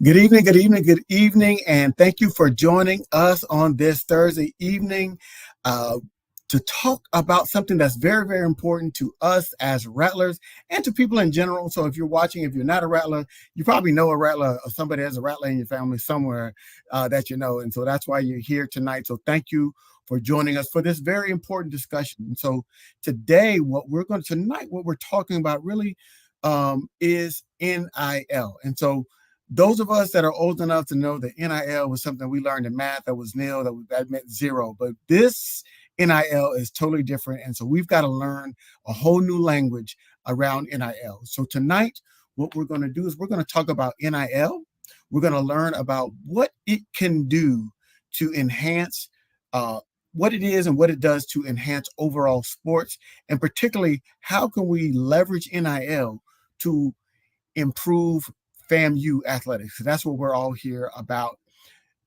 Good evening, and thank you for joining us on this Thursday evening uh, to talk about something that's very, very important to us as Rattlers and to people in general. So if you're watching, if you're not a Rattler, you probably know a Rattler or somebody has a Rattler in your family somewhere that you know. And so that's why you're here tonight. So thank you for joining us for this very important discussion. And so what we're talking about really is NIL. And so those of us that are old enough to know that NIL was something we learned in math that was nil, that meant zero. But this NIL is totally different. And so we've got to learn a whole new language around NIL. So tonight, what we're going to do is we're going to talk about NIL. We're going to learn about what it can do to enhance what it is and what it does to enhance overall sports. And particularly, how can we leverage NIL to improve FAMU athletics? So that's what we're all here about,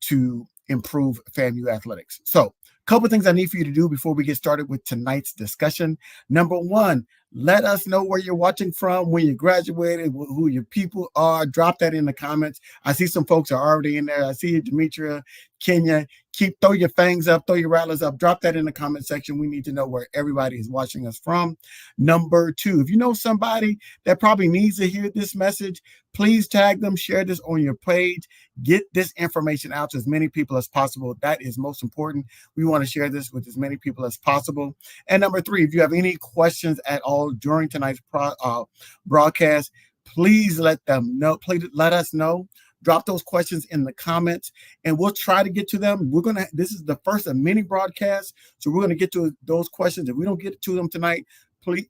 to improve FAMU athletics. So a couple of things I need for you to do before we get started with tonight's discussion. Number one, let us know where you're watching from, when you graduated, who your people are. Drop that in the comments. I see some folks are already in there. I see you, Demetria, Kenya. Throw your fangs up, throw your rattlers up. Drop that in the comment section. We need to know where everybody is watching us from. Number two, if you know somebody that probably needs to hear this message, please tag them, share this on your page. Get this information out to as many people as possible. That is most important. We want to share this with as many people as possible. And number three, if you have any questions at all during tonight's broadcast, please let them know. Please let us know. Drop those questions in the comments, and we'll try to get to them. This is the first of many broadcasts, so we're going to get to those questions. If we don't get to them tonight,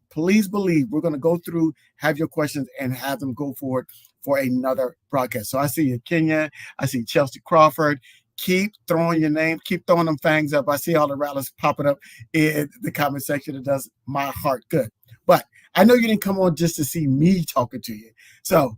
please believe we're going to go through, have your questions, and have them go forward for another broadcast. So I see you, Kenya. I see Chelsea Crawford. Keep throwing your name. Keep throwing them fangs up. I see all the rattlers popping up in the comment section. It does my heart good. But I know you didn't come on just to see me talking to you. So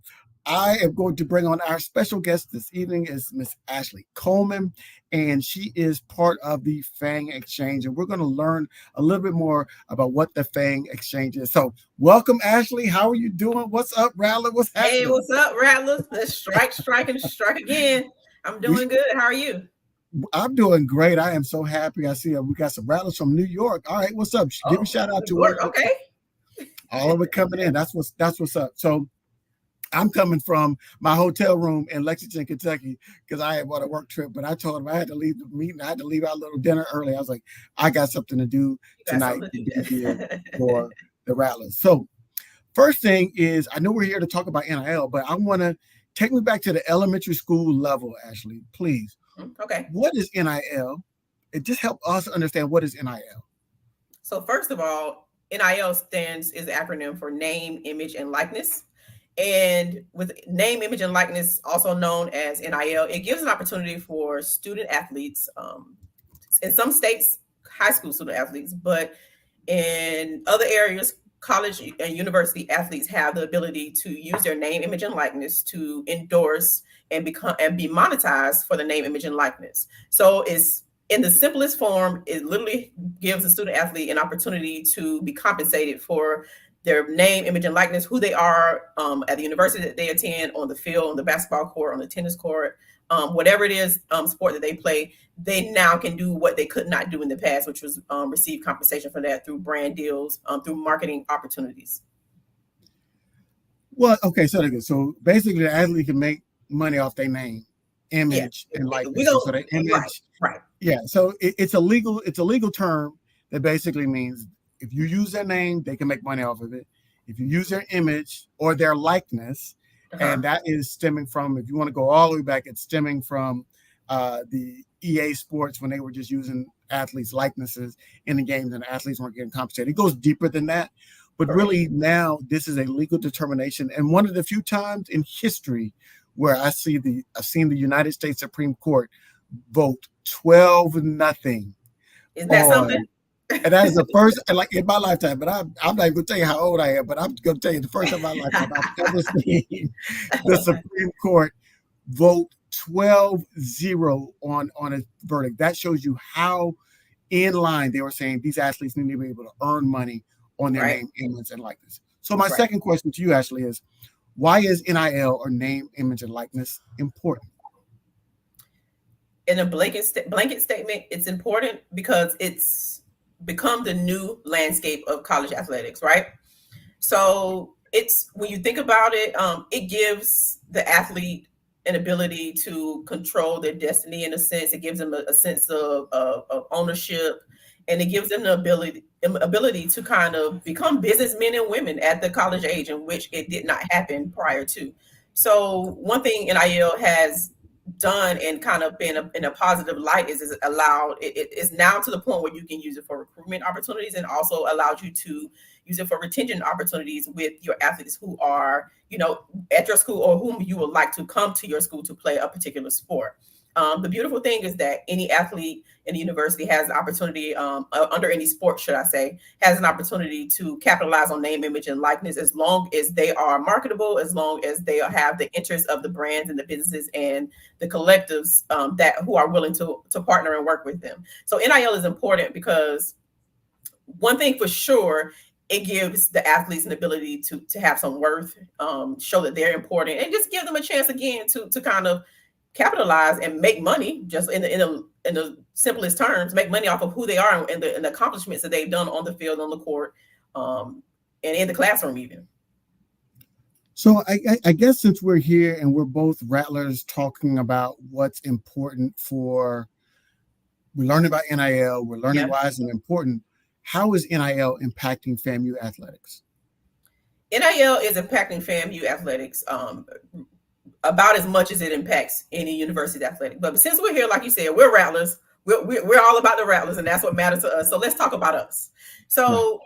I am going to bring on our special guest this evening is Miss Ashley Coleman, and she is part of the Fang Exchange, and we're going to learn a little bit more about what the Fang Exchange is. So welcome, Ashley. How are you doing? What's up, Rattler? What's happening? Hey, what's up, Rattlers? Let's strike again. I'm doing good. How are you? I'm doing great. I am so happy. I see we got some Rattlers from New York. All right, what's up? Give a shout out to work. Okay. All of it coming in. That's what's up. So I'm coming from my hotel room in Lexington, Kentucky, because I had bought a work trip, but I told him I had to leave the meeting. I had to leave our little dinner early. I was like, I got something to do tonight to be here for the Rattlers. So first thing is, I know we're here to talk about NIL, but I want to take me back to the elementary school level, Ashley, please. Okay. What is NIL? It just help us understand what is NIL. So first of all, NIL is the acronym for name, image, and likeness. And with name, image, and likeness, also known as NIL, it gives an opportunity for student athletes, in some states, high school student athletes, but in other areas, college and university athletes have the ability to use their name, image, and likeness to endorse and be monetized for the name, image, and likeness. So it's, in the simplest form, it literally gives a student athlete an opportunity to be compensated for their name, image, and likeness, who they are at the university that they attend, on the field, on the basketball court, on the tennis court, whatever it is, sport that they play. They now can do what they could not do in the past, which was receive compensation for that through brand deals, through marketing opportunities. Well, okay, so basically the athlete can make money off their name, image, and likeness. So their image, right. Yeah, so it's a legal term that basically means if you use their name, they can make money off of it. If you use their image or their likeness, and that is stemming from, if you want to go all the way back, it's stemming from the EA Sports, when they were just using athletes' likenesses in the games and the athletes weren't getting compensated. It goes deeper than that. But really now this is a legal determination. And one of the few times in history where I've seen the United States Supreme Court vote 12-0. Is that something? And that is the first, like in my lifetime, but I'm not even going to tell you how old I am, but I'm going to tell you the first time in my lifetime I've ever seen the Supreme Court vote 12-0 on a verdict. That shows you how in line they were saying these athletes need to be able to earn money on their name, image, and likeness. So my second question to you, Ashley, is Why is NIL, or name, image, and likeness, important? In a blanket statement, it's important because it's become the new landscape of college athletics, right? So it's, when you think about it, it gives the athlete an ability to control their destiny. In a sense, it gives them a sense of ownership, and it gives them the ability to kind of become businessmen and women at the college age, in which it did not happen prior to. So one thing NIL has done and kind of been in a positive light is allowed, it is now to the point where you can use it for recruitment opportunities, and also allows you to use it for retention opportunities with your athletes who are, at your school, or whom you would like to come to your school to play a particular sport. The beautiful thing is that any athlete in the university has an opportunity, under any sport, should I say, has an opportunity to capitalize on name, image, and likeness, as long as they are marketable, as long as they have the interest of the brands and the businesses and the collectives that who are willing to partner and work with them. So NIL is important because one thing for sure, it gives the athletes an ability to have some worth, show that they're important, and just give them a chance again to kind of capitalize and make money, just in the simplest terms, make money off of who they are and the accomplishments that they've done on the field, on the court, and in the classroom even. So I guess since we're here and we're both Rattlers talking about what's important we're learning about NIL, we're learning why it's important. How is NIL impacting FAMU athletics? NIL is impacting FAMU athletics about as much as it impacts any university athletic. But since we're here, like you said, we're Rattlers. We're all about the Rattlers, and that's what matters to us. So let's talk about us. So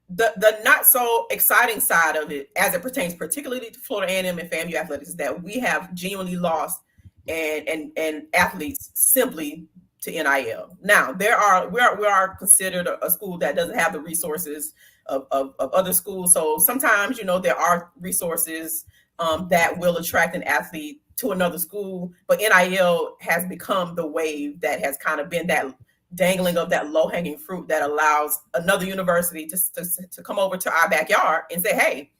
the not so exciting side of it, as it pertains particularly to Florida A&M and FAMU athletics, is that we have genuinely lost and athletes simply to NIL. Now, we are considered a school that doesn't have the resources of other schools. So sometimes, there are resources that will attract an athlete to another school, but NIL has become the wave that has kind of been that dangling of that low-hanging fruit that allows another university to come over to our backyard and say, hey,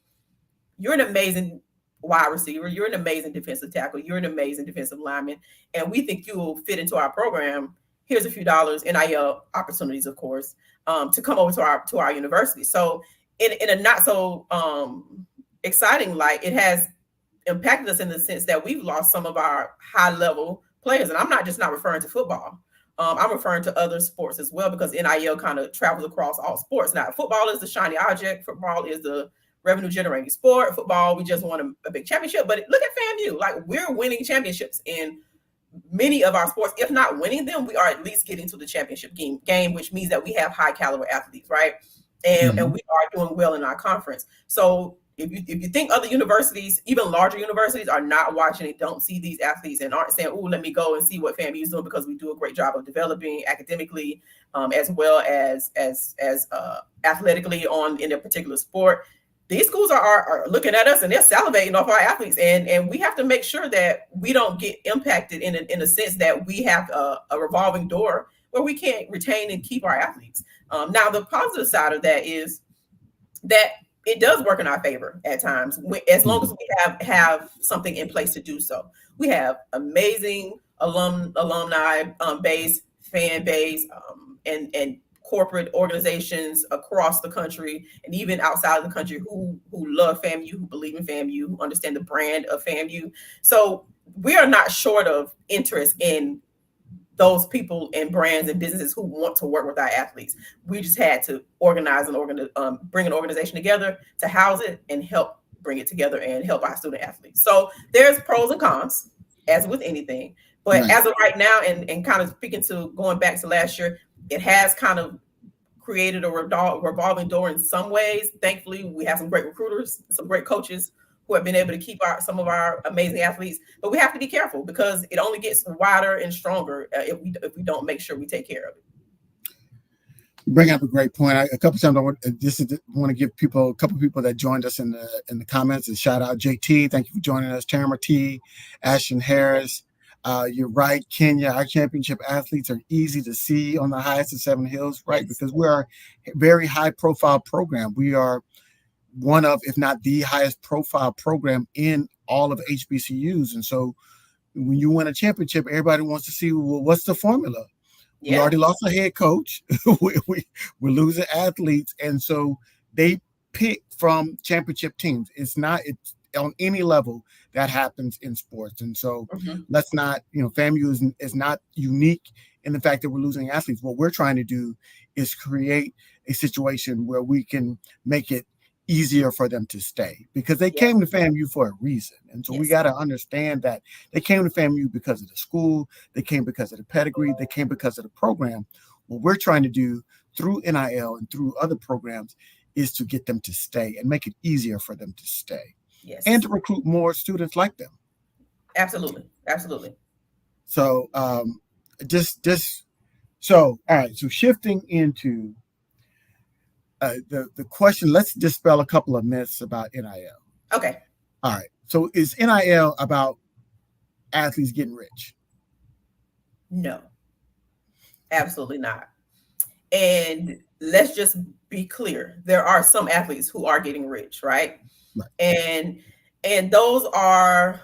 you're an amazing wide receiver, you're an amazing defensive tackle, you're an amazing defensive lineman, and we think you will fit into our program. Here's a few dollars, NIL opportunities, of course, to come over to our university. So in a not so exciting light, it has impacted us in the sense that we've lost some of our high-level players. And I'm not referring to football. I'm referring to other sports as well, because NIL kind of travels across all sports. Now, football is the shiny object. Football is the revenue-generating sport. Football, we just won a big championship. But look at FAMU. Like, we're winning championships in many of our sports. If not winning them, we are at least getting to the championship game, which means that we have high-caliber athletes, right? And we are doing well in our conference. So if you think other universities, even larger universities, are not watching it, don't see these athletes, and aren't saying, "Oh, let me go and see what FAMU is doing," because we do a great job of developing academically, as well as athletically in a particular sport. These schools are looking at us and they're salivating off our athletes, and we have to make sure that we don't get impacted in a sense that we have a revolving door where we can't retain and keep our athletes. Now, the positive side of that is that it does work in our favor at times, as long as we have something in place to do so. We have amazing alumni base, fan base, and corporate organizations across the country and even outside of the country who love FAMU, who believe in FAMU, who understand the brand of FAMU. So we are not short of interest in those people and brands and businesses who want to work with our athletes. We just had to organize bring an organization together to house it and help bring it together and help our student athletes. So there's pros and cons, as with anything. But as of right now, and kind of speaking to going back to last year, it has kind of created a revolving door in some ways. Thankfully, we have some great recruiters, some great coaches who have been able to keep some of our amazing athletes. But we have to be careful, because it only gets wider and stronger if we don't make sure we take care of it. You bring up a great point. A couple times I want to give a couple people that joined us in the comments, and shout out JT. Thank you for joining us. Tamara T, Ashton Harris. You're right, Kenya. Our championship athletes are easy to see on the highest of Seven Hills, right? Because we are a very high-profile program. one of, if not the highest profile program in all of HBCUs. And so when you win a championship, everybody wants to see, well, what's the formula? We already lost a head coach. We're losing athletes. And so they pick from championship teams. It's on any level that happens in sports. And so let's not, FAMU is not unique in the fact that we're losing athletes. What we're trying to do is create a situation where we can make it easier for them to stay, because they came to FAMU for a reason. And so we got to understand that they came to FAMU because of the school, they came because of the pedigree, they came because of the program. What we're trying to do through NIL and through other programs is to get them to stay and make it easier for them to stay. Yes. And to recruit more students like them. Absolutely. Absolutely. So all right. So shifting into the question, let's dispel a couple of myths about NIL. Okay. All right. So is NIL about athletes getting rich? No, absolutely not. And let's just be clear. There are some athletes who are getting rich, right? And those are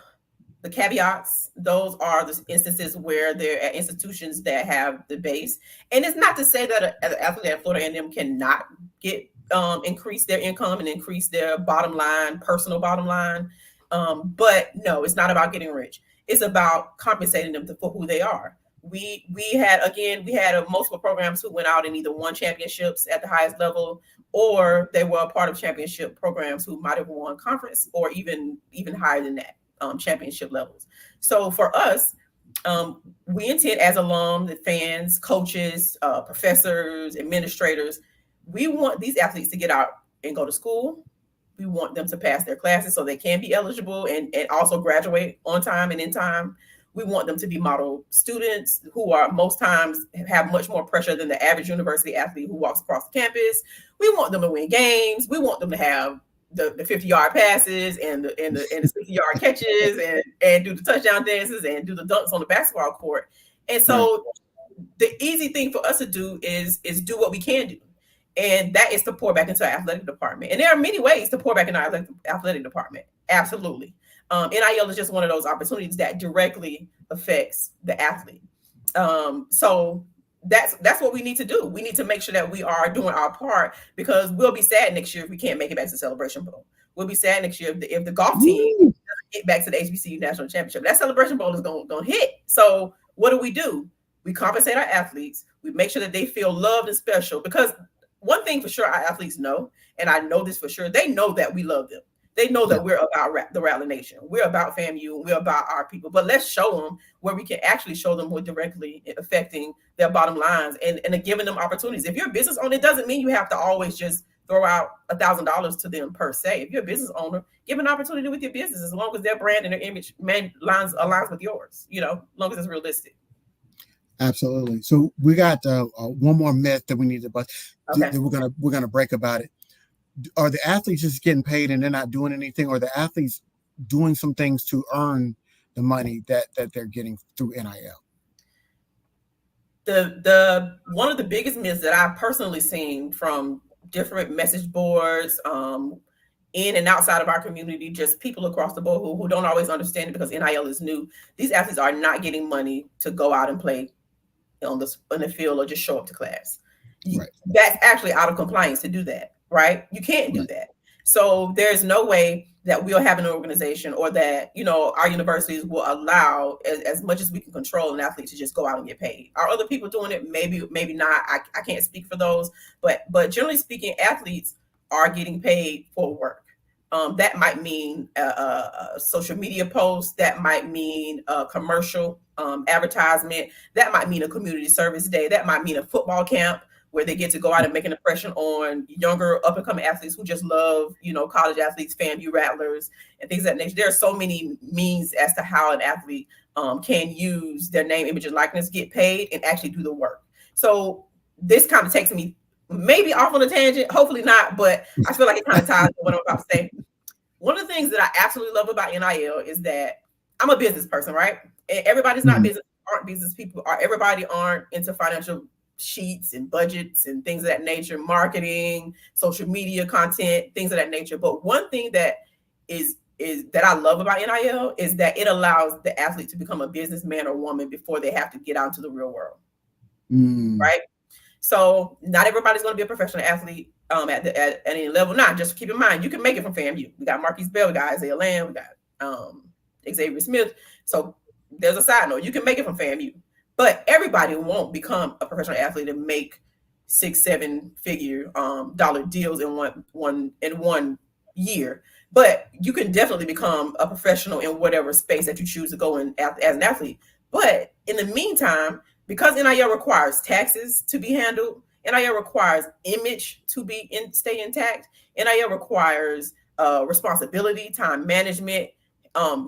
the caveats. Those are the instances where they're at institutions that have the base. And it's not to say that an athlete at Florida A&M cannot get increase their income and increase their bottom line, personal bottom line. But no, it's not about getting rich. It's about compensating them for who they are. We had multiple programs who went out and either won championships at the highest level, or they were a part of championship programs who might have won conference or even higher than that, championship levels. So for us, we intend as alum, the fans, coaches, professors, administrators, we want these athletes to get out and go to school. We want them to pass their classes so they can be eligible and also graduate on time and in time. We want them to be model students who are most times have much more pressure than the average university athlete who walks across the campus. We want them to win games. We want them to have the 50-yard passes and the 60-yard catches and do the touchdown dances and do the dunks on the basketball court. And so the easy thing for us to do is do what we can do. And that is to pour back into our athletic department. And there are many ways to pour back in our athletic department. Absolutely. NIL is just one of those opportunities that directly affects the athlete. So that's what we need to do. We need to make sure that we are doing our part, because we'll be sad next year if we can't make it back to the Celebration Bowl. We'll be sad next year if the golf team doesn't get back to the HBCU National Championship. That Celebration Bowl is going to hit. So what do? We compensate our athletes. We make sure that they feel loved and special, because one thing for sure our athletes know, and I know this for sure, they know that we love them. They know that we're about the Rattler Nation. We're about FAMU. We're about our people. But let's show them where we can actually show them more directly affecting their bottom lines and giving them opportunities. If you're a business owner, it doesn't mean you have to always just throw out $1,000 to them per se. If you're a business owner, give an opportunity with your business, as long as their brand and their image aligns with yours, as long as it's realistic. Absolutely. So we got one more myth that we need to bust. Okay. That we're gonna break about it. Are the athletes just getting paid and they're not doing anything, or are the athletes doing some things to earn the money that they're getting through NIL? The one of the biggest myths that I've personally seen from different message boards, in and outside of our community, just people across the board who don't always understand it because NIL is new. These athletes are not getting money to go out and play in the field or just show up to class. Right. That's actually out of compliance to do that. Right? You can't do that. So there's no way that we'll have an organization or that, our universities will allow as much as we can control an athlete to just go out and get paid. Are other people doing it? Maybe not. I can't speak for those, but generally speaking, athletes are getting paid for work. That might mean a social media post. That might mean a commercial advertisement. That might mean a community service day. That might mean a football camp where they get to go out and make an impression on younger up-and-coming athletes who just love, college athletes, FAMU Rattlers, and things of that nature. There are so many means as to how an athlete can use their name, image, and likeness, get paid, and actually do the work. So this kind of takes me maybe off on a tangent, hopefully not, but I feel like it kind of ties to what I'm about to say. One of the things that I absolutely love about NIL is that I'm a business person, right? And everybody's not aren't business people, or everybody aren't into financial sheets and budgets and things of that nature, marketing, social media content, things of that nature. But one thing that is that I love about NIL is that it allows the athlete to become a businessman or woman before they have to get out into the real world. Right? So not everybody's going to be a professional athlete at any level. Not just keep in mind, you can make it from FAMU. We got Marquise Bell, we got Isaiah Lamb, we got Xavier Smith. So there's a side note, you can make it from FAMU, but everybody won't become a professional athlete and make 6-7 figure dollar deals in one year. But you can definitely become a professional in whatever space that you choose to go in as an athlete. But in the meantime, because NIL requires taxes to be handled, NIL requires image to stay intact, NIL requires responsibility, time management,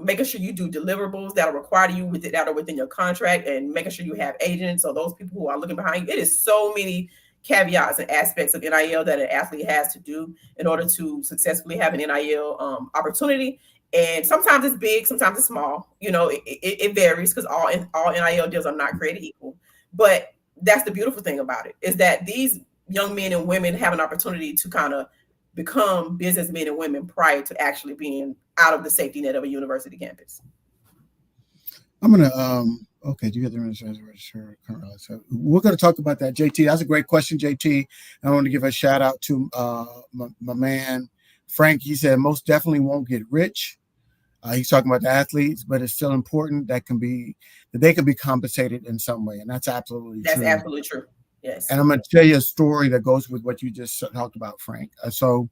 making sure you do deliverables that are required of you that are within your contract, and making sure you have agents or those people who are looking behind you. It is so many caveats and aspects of NIL that an athlete has to do in order to successfully have an NIL opportunity. And sometimes it's big, sometimes it's small. It varies because all NIL deals are not created equal. But that's the beautiful thing about it, is that these young men and women have an opportunity to kind of become businessmen and women prior to actually being out of the safety net of a university campus. I'm gonna okay, do you get the register? So we're gonna talk about that, JT. That's a great question, JT. I want to give a shout out to my man Frank. He said most definitely won't get rich. He's talking about the athletes, but it's still important that they can be compensated in some way, and that's absolutely true. That's absolutely true. Yes. And I'm going to tell you a story that goes with what you just talked about, Frank. So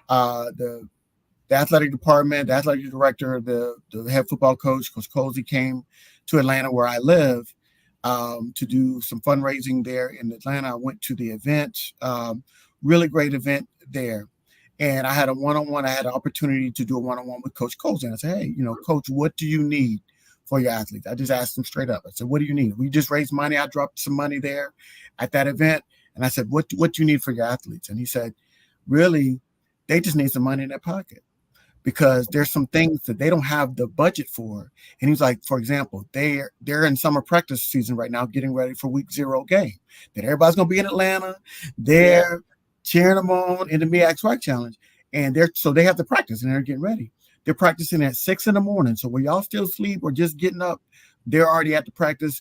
the athletic department, the athletic director, the head football coach, Coach Colsey, came to Atlanta where I live to do some fundraising there in Atlanta. I went to the event, really great event there. And I had a one-on-one. I had an opportunity to do a one-on-one with Coach Colsey. And I said, hey, Coach, what do you need for your athletes? I just asked him straight up. I said, what do you need? We just raised money. I dropped some money there at that event. And I said, what do you need for your athletes? And he said, really, they just need some money in their pocket because there's some things that they don't have the budget for. And he's like, for example, they're in summer practice season right now, getting ready for week 0 game. That everybody's going to be in Atlanta. They're cheering them on in the MEAC Challenge. And they have to practice and they're getting ready. They're practicing at 6 a.m. So when y'all still sleep or just getting up, they're already at the practice,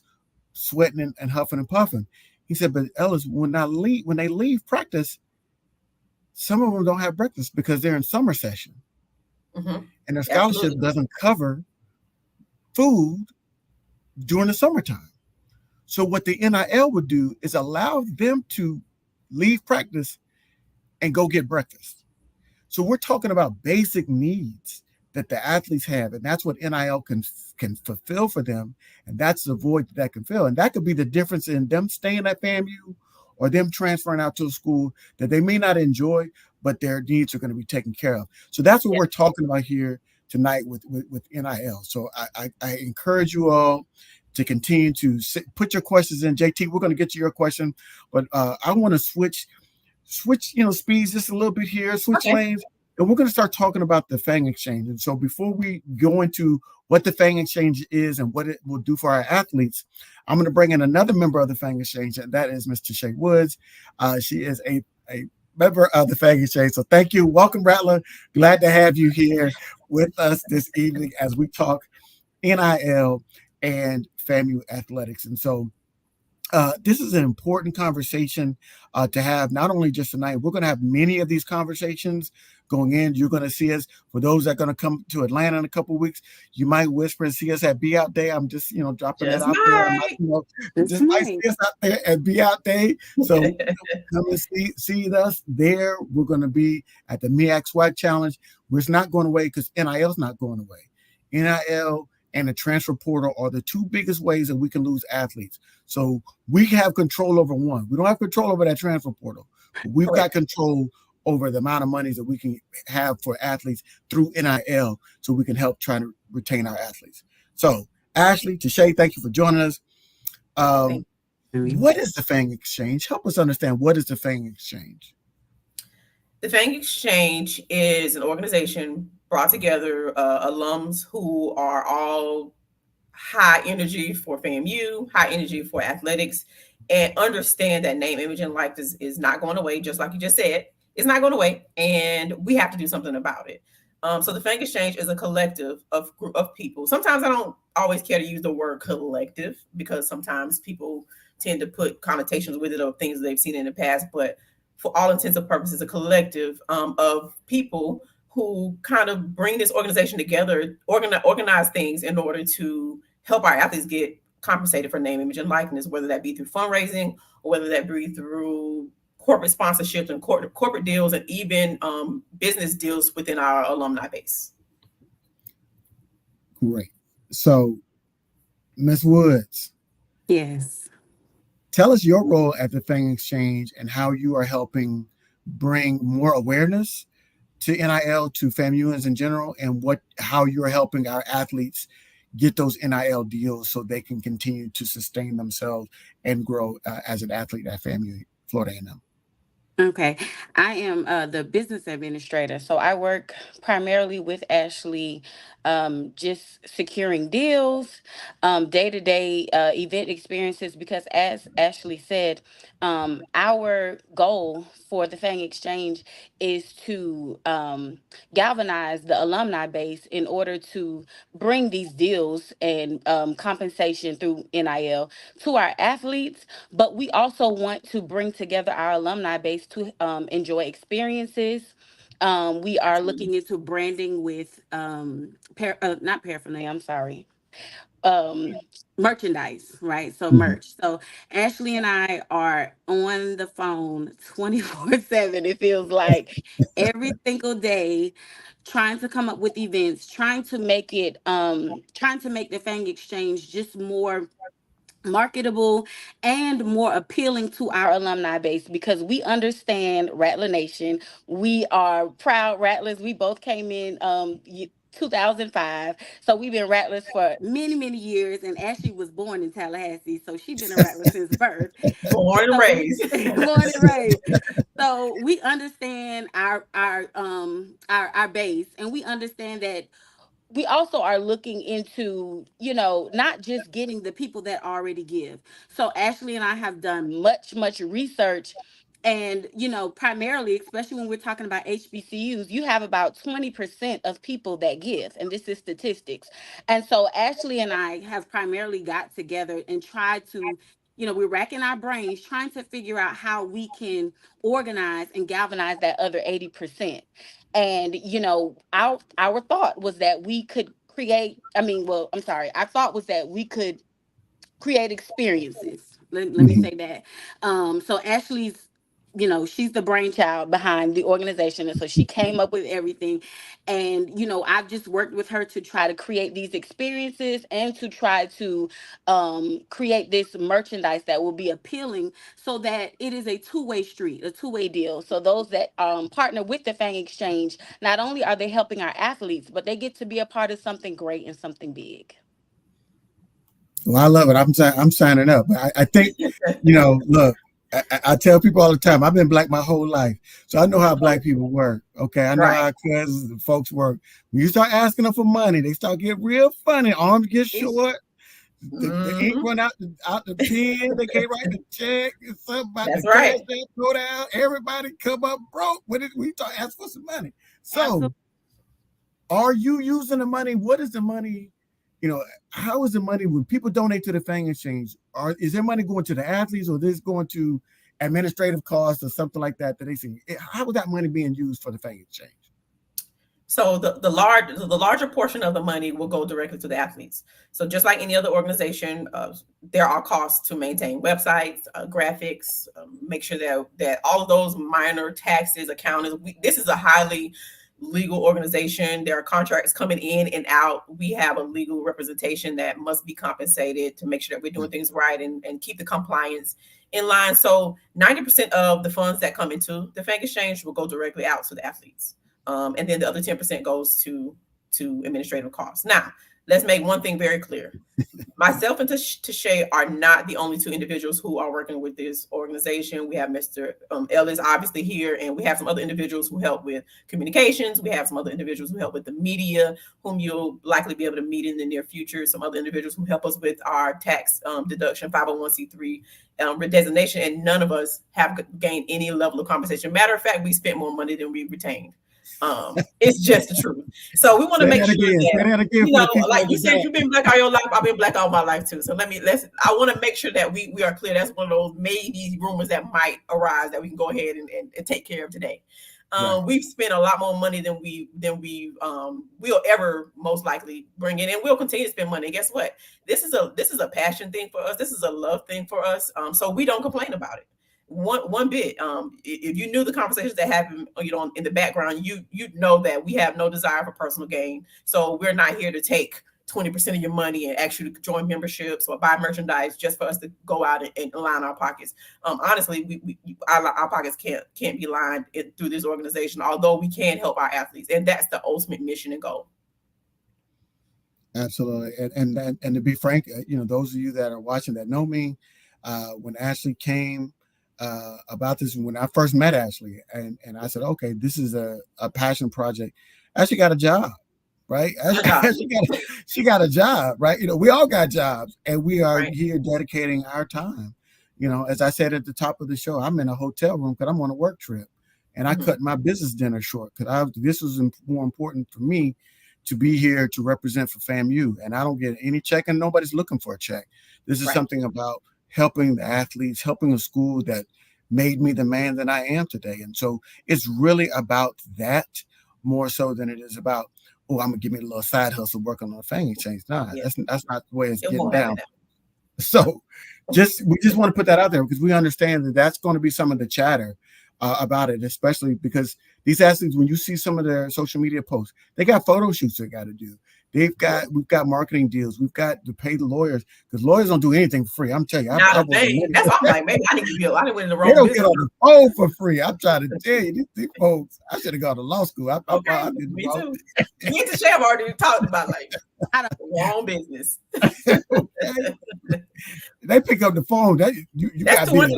sweating and huffing and puffing. He said, but Ellis, when they leave practice, some of them don't have breakfast because they're in summer session. Mm-hmm. And their scholarship doesn't cover food during the summertime. So what the NIL would do is allow them to leave practice and go get breakfast. So we're talking about basic needs that the athletes have, and that's what NIL can fulfill for them, and that's the void that can fill. And that could be the difference in them staying at FAMU or them transferring out to a school that they may not enjoy, but their needs are going to be taken care of. So that's what we're talking about here tonight with NIL. So I encourage you all to continue to put your questions in. JT, we're going to get to your question, but I want to switch speeds just a little bit here, switch lanes, and we're going to start talking about the Fang Exchange. And so before we go into what the Fang Exchange is and what it will do for our athletes, I'm going to bring in another member of the Fang Exchange, and that is Mr. Shay Woods. She is a member of the Fang Exchange. So thank you. Welcome, Rattler. Glad to have you here with us this evening as we talk NIL and FAMU athletics. And so this is an important conversation to have, not only just tonight. We're going to have many of these conversations going in. You're going to see us, for those that are going to come to Atlanta in a couple of weeks, you might whisper and see us at Be Out Day. I'm just, dropping that out there. Might see us out there at Be Out Day. So come and see us there. We're going to be at the MEAC Swag Challenge. It's not going away because NIL is not going away. NIL and the transfer portal are the two biggest ways that we can lose athletes. So we have control over one. We don't have control over that transfer portal. But we've got control over the amount of money that we can have for athletes through NIL so we can help try to retain our athletes. So, Ashley, Tashay, thank you for joining us. What is the Fang Exchange? Help us understand, what is the Fang Exchange? The Fang Exchange is an organization brought together alums who are all high energy for FAMU, high energy for athletics, and understand that name, image, and likeness is not going away, just like you just said. It's not going away, and we have to do something about it. So the Fang Exchange is a collective of people. Sometimes I don't always care to use the word collective because sometimes people tend to put connotations with it of things they've seen in the past. But for all intents and purposes, a collective of people who kind of bring this organization together, organize things in order to help our athletes get compensated for name, image, and likeness, whether that be through fundraising or whether that be through corporate sponsorships and corporate deals, and even business deals within our alumni base. Great. So, Ms. Woods. Yes. Tell us your role at the Fang Exchange and how you are helping bring more awareness to NIL, to FAMUans in general, and how you're helping our athletes get those NIL deals so they can continue to sustain themselves and grow as an athlete at FAMU, Florida A&M. Okay. I am the business administrator. So I work primarily with Ashley, just securing deals, day-to-day event experiences, because as Ashley said, our goal for the Fang Exchange is to galvanize the alumni base in order to bring these deals and compensation through NIL to our athletes. But we also want to bring together our alumni base to enjoy experiences. We are looking into branding with not paraphernalia, I'm sorry, um merchandise, right? So Mhm. merch. So Ashley and I are on the phone 24/7, it feels like, every single day, trying to come up with events, trying to make the Fang Exchange just more marketable and more appealing to our alumni base, because we understand, Rattler Nation, we are proud Rattlers. We both came in 2005, so we've been Rattlers for many years, and Ashley was born in Tallahassee, so she's been a Rattler since birth. Born and So we raised. born and raised. So we understand our base, and we understand that we also are looking into, not just getting the people that already give. So Ashley and I have done much research, and primarily, especially when we're talking about HBCUs, you have about 20% of people that give, and this is statistics. And so Ashley and I have primarily got together and tried to, we're racking our brains trying to figure out how we can organize and galvanize that other 80%. And our thought was that we could create, I mean, well, I'm sorry, our thought was that we could create experiences. Let me Mhm. say that. So Ashley's, she's the brainchild behind the organization, and so she came up with everything. And I've just worked with her to try to create these experiences and to try to create this merchandise that will be appealing, so that it is a two-way street, a two-way deal. So those that partner with the Fang Exchange, not only are they helping our athletes, but they get to be a part of something great and something big. Well, I love it. I'm signing up. I think, look, I tell people all the time, I've been black my whole life. So I know how black people work. Okay. I know Right. how cousins and folks work. When you start asking them for money, they start getting real funny. Arms get short. The ink Mm-hmm. run out the pen. They can't write the check. It's something about the That's cash right. that go down. Everybody come up broke when we start asking for some money. So Absolutely. are you using the money? What is the money? How is the money when people donate to the Fang Exchange? Is their money going to the athletes, or is this going to administrative costs or something like that? That they see. How is that money being used for the Fang Exchange? So the larger portion of the money will go directly to the athletes. So just like any other organization, there are costs to maintain websites, graphics, make sure that all of those minor taxes, accounting. This is a highly legal organization. There are contracts coming in and out. We have a legal representation that must be compensated to make sure that we're doing things right and keep the compliance in line. So 90% of the funds that come into the Fang Exchange will go directly out to the athletes. And then the other 10% goes to administrative costs. Now, let's make one thing very clear. Myself and Tashay are not the only two individuals who are working with this organization. We have Mr. Ellis obviously here, and we have some other individuals who help with communications. We have some other individuals who help with the media, whom you'll likely be able to meet in the near future. Some other individuals who help us with our tax deduction, 501c3 designation, and none of us have gained any level of compensation. Matter of fact, we spent more money than we retained. It's just the truth. So we want to make sure that, you know, like you said, you've been black all your life. I've been black all my life too. So I want to make sure that we are clear. That's one of those maybe rumors that might arise that we can go ahead and take care of today. We've spent a lot more money than we will ever most likely bring in, and we'll continue to spend money. And guess what? This is a passion thing for us. This is a love thing for us. So we don't complain about it one bit. If you knew the conversations that happen, you know, in the background, you know that we have no desire for personal gain. So we're not here to take 20% of your money and actually join memberships or buy merchandise just for us to go out and line our pockets. Honestly, our pockets can't be lined through this organization, although we can help our athletes, and that's the ultimate mission and goal. Absolutely, and to be frank, you know, those of you that are watching that know me, when Ashley came about this, when I first met Ashley, and I said, okay, this is a passion project. Ashley got a job, right? She got a job, right? You know, we all got jobs, and we are here dedicating our time. You know, as I said at the top of the show, I'm in a hotel room because I'm on a work trip, and I cut my business dinner short because this was more important for me to be here to represent for FAMU, and I don't get any check, and nobody's looking for a check. This is something about helping the athletes, helping a school that made me the man that I am today. And so it's really about that more so than it is about, oh, I'm gonna give me a little side hustle working on a Fang exchange. Nah, that's not the way it's getting down. So we just want to put that out there because we understand that that's going to be some of the chatter about it, especially because these athletes, when you see some of their social media posts, they got photo shoots they got to do. We've got marketing deals. We've got to pay the lawyers because lawyers don't do anything for free. I'm telling you. That's what I'm like, maybe I need to be. I didn't win the wrong. They don't get on the phone for free. I'm trying to tell you, these folks. I should have gone to law school. Me too. Me and Tashay have already talked about like wrong business. They pick up the phone. That's $200.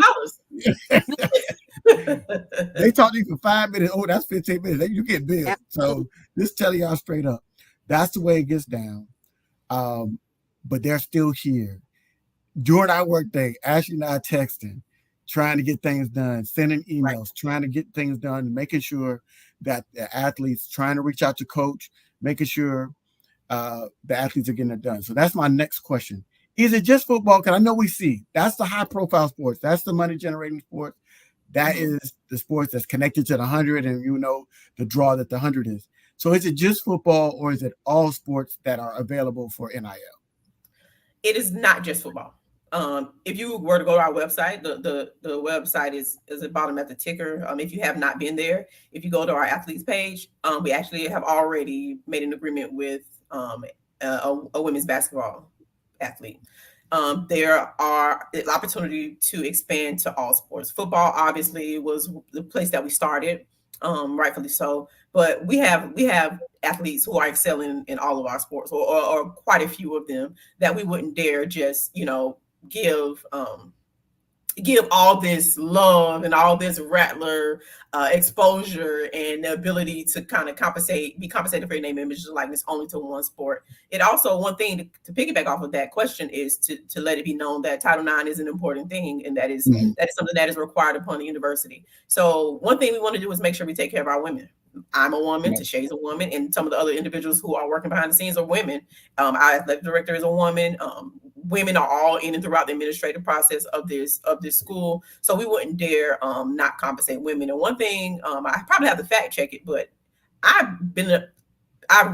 They talk to you for 5 minutes. Oh, that's 15 minutes. You get billed. So just telling y'all straight up. That's the way it gets down. But they're still here. During our workday, Ashley and I texting, trying to get things done, sending emails, trying to get things done, making sure that the athletes, trying to reach out to coach, making sure the athletes are getting it done. So that's my next question. Is it just football? Because I know we see that's the high-profile sports. That's the money-generating sports. That is the sports that's connected to the 100 and, you know, the draw that the 100 is. So is it just football or is it all sports that are available for NIL? It is not just football. If you were to go to our website, the website is at the bottom at the ticker. If you have not been there, if you go to our athletes page, we actually have already made an agreement with a women's basketball athlete. There are the opportunity to expand to all sports. Football obviously was the place that we started, rightfully so. But we have athletes who are excelling in all of our sports, or quite a few of them that we wouldn't dare just, you know, give all this love and all this Rattler exposure and the ability to kind of be compensated for your name, image, and likeness only to one sport. It also, one thing to piggyback off of that question is to let it be known that Title IX is an important thing, and that is something that is required upon the university. So one thing we want to do is make sure we take care of our women. I'm a woman, Tashay's a woman, and some of the other individuals who are working behind the scenes are women. Our athletic director is a woman. Women are all in and throughout the administrative process of this school. So we wouldn't dare not compensate women. And one thing, I probably have to fact check it, but I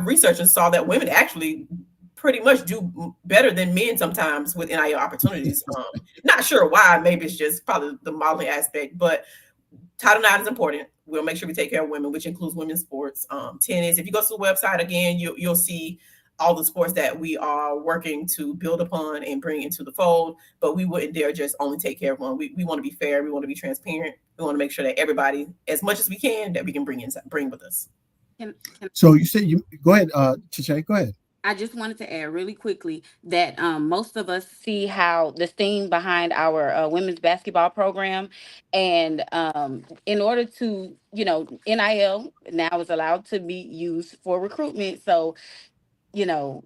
researched and saw that women actually pretty much do better than men sometimes with NIL opportunities. Not sure why. Maybe it's just probably the modeling aspect, but Title IX is important. We'll make sure we take care of women, which includes women's sports, tennis. If you go to the website again, you'll see all the sports that we are working to build upon and bring into the fold. But we wouldn't dare just only take care of one. We want to be fair. We want to be transparent. We want to make sure that everybody, as much as we can, that we can bring with us. So you said go ahead, Tashay, go ahead. I just wanted to add really quickly that most of us see how the theme behind our women's basketball program, and in order to, NIL now is allowed to be used for recruitment. So, you know,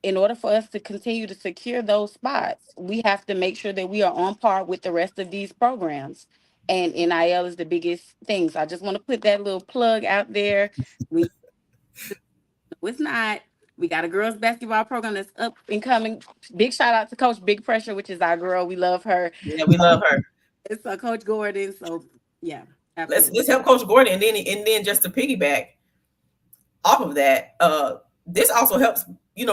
in order for us to continue to secure those spots, we have to make sure that we are on par with the rest of these programs. And NIL is the biggest thing. So I just want to put that little plug out there. We No, it's not. We got a girls basketball program that's up and coming. Big shout out to Coach Big Pressure, which is our girl. We love her. Yeah, we love her. It's Coach Gordon. So yeah, Let's absolutely. let's help Coach Gordon, and then just to piggyback off of that, this also helps,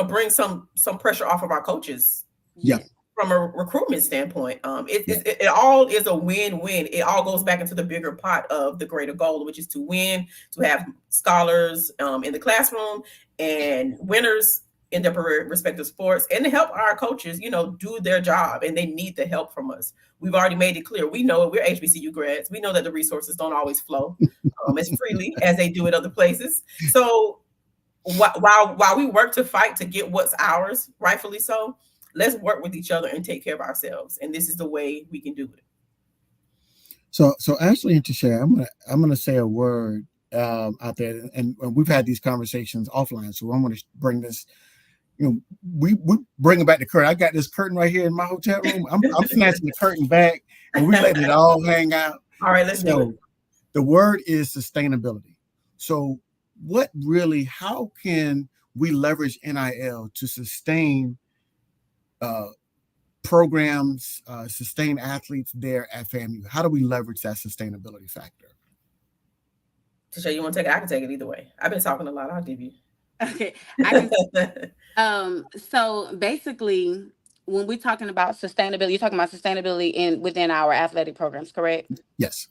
bring some pressure off of our coaches Yeah. Yeah. from a recruitment standpoint. It, Yeah. it all is a win-win. It all goes back into the bigger pot of the greater goal, which is to win, to have scholars in the classroom and winners in their respective sports, and to help our coaches, do their job. And they need the help from us. We've already made it clear. We know we're HBCU grads. We know that the resources don't always flow as freely as they do at other places. So while we work to fight to get what's ours, rightfully so, let's work with each other and take care of ourselves. And this is the way we can do it. So Ashley and Tashara, I'm gonna say a word out there, and we've had these conversations offline. So I'm gonna bring this. We bring it back to curtain. I got this curtain right here in my hotel room. I'm snatching the curtain back, and we letting it all hang out. All right, let's do it. The word is sustainability. So how can we leverage NIL to sustain programs, sustain athletes there at FAMU? How do we leverage that sustainability factor? Tasha, you want to take it? I can take it either way. I've been talking a lot. I'll give you. Okay. I can, so basically, when we're talking about sustainability, you're talking about sustainability within our athletic programs, correct? Yes.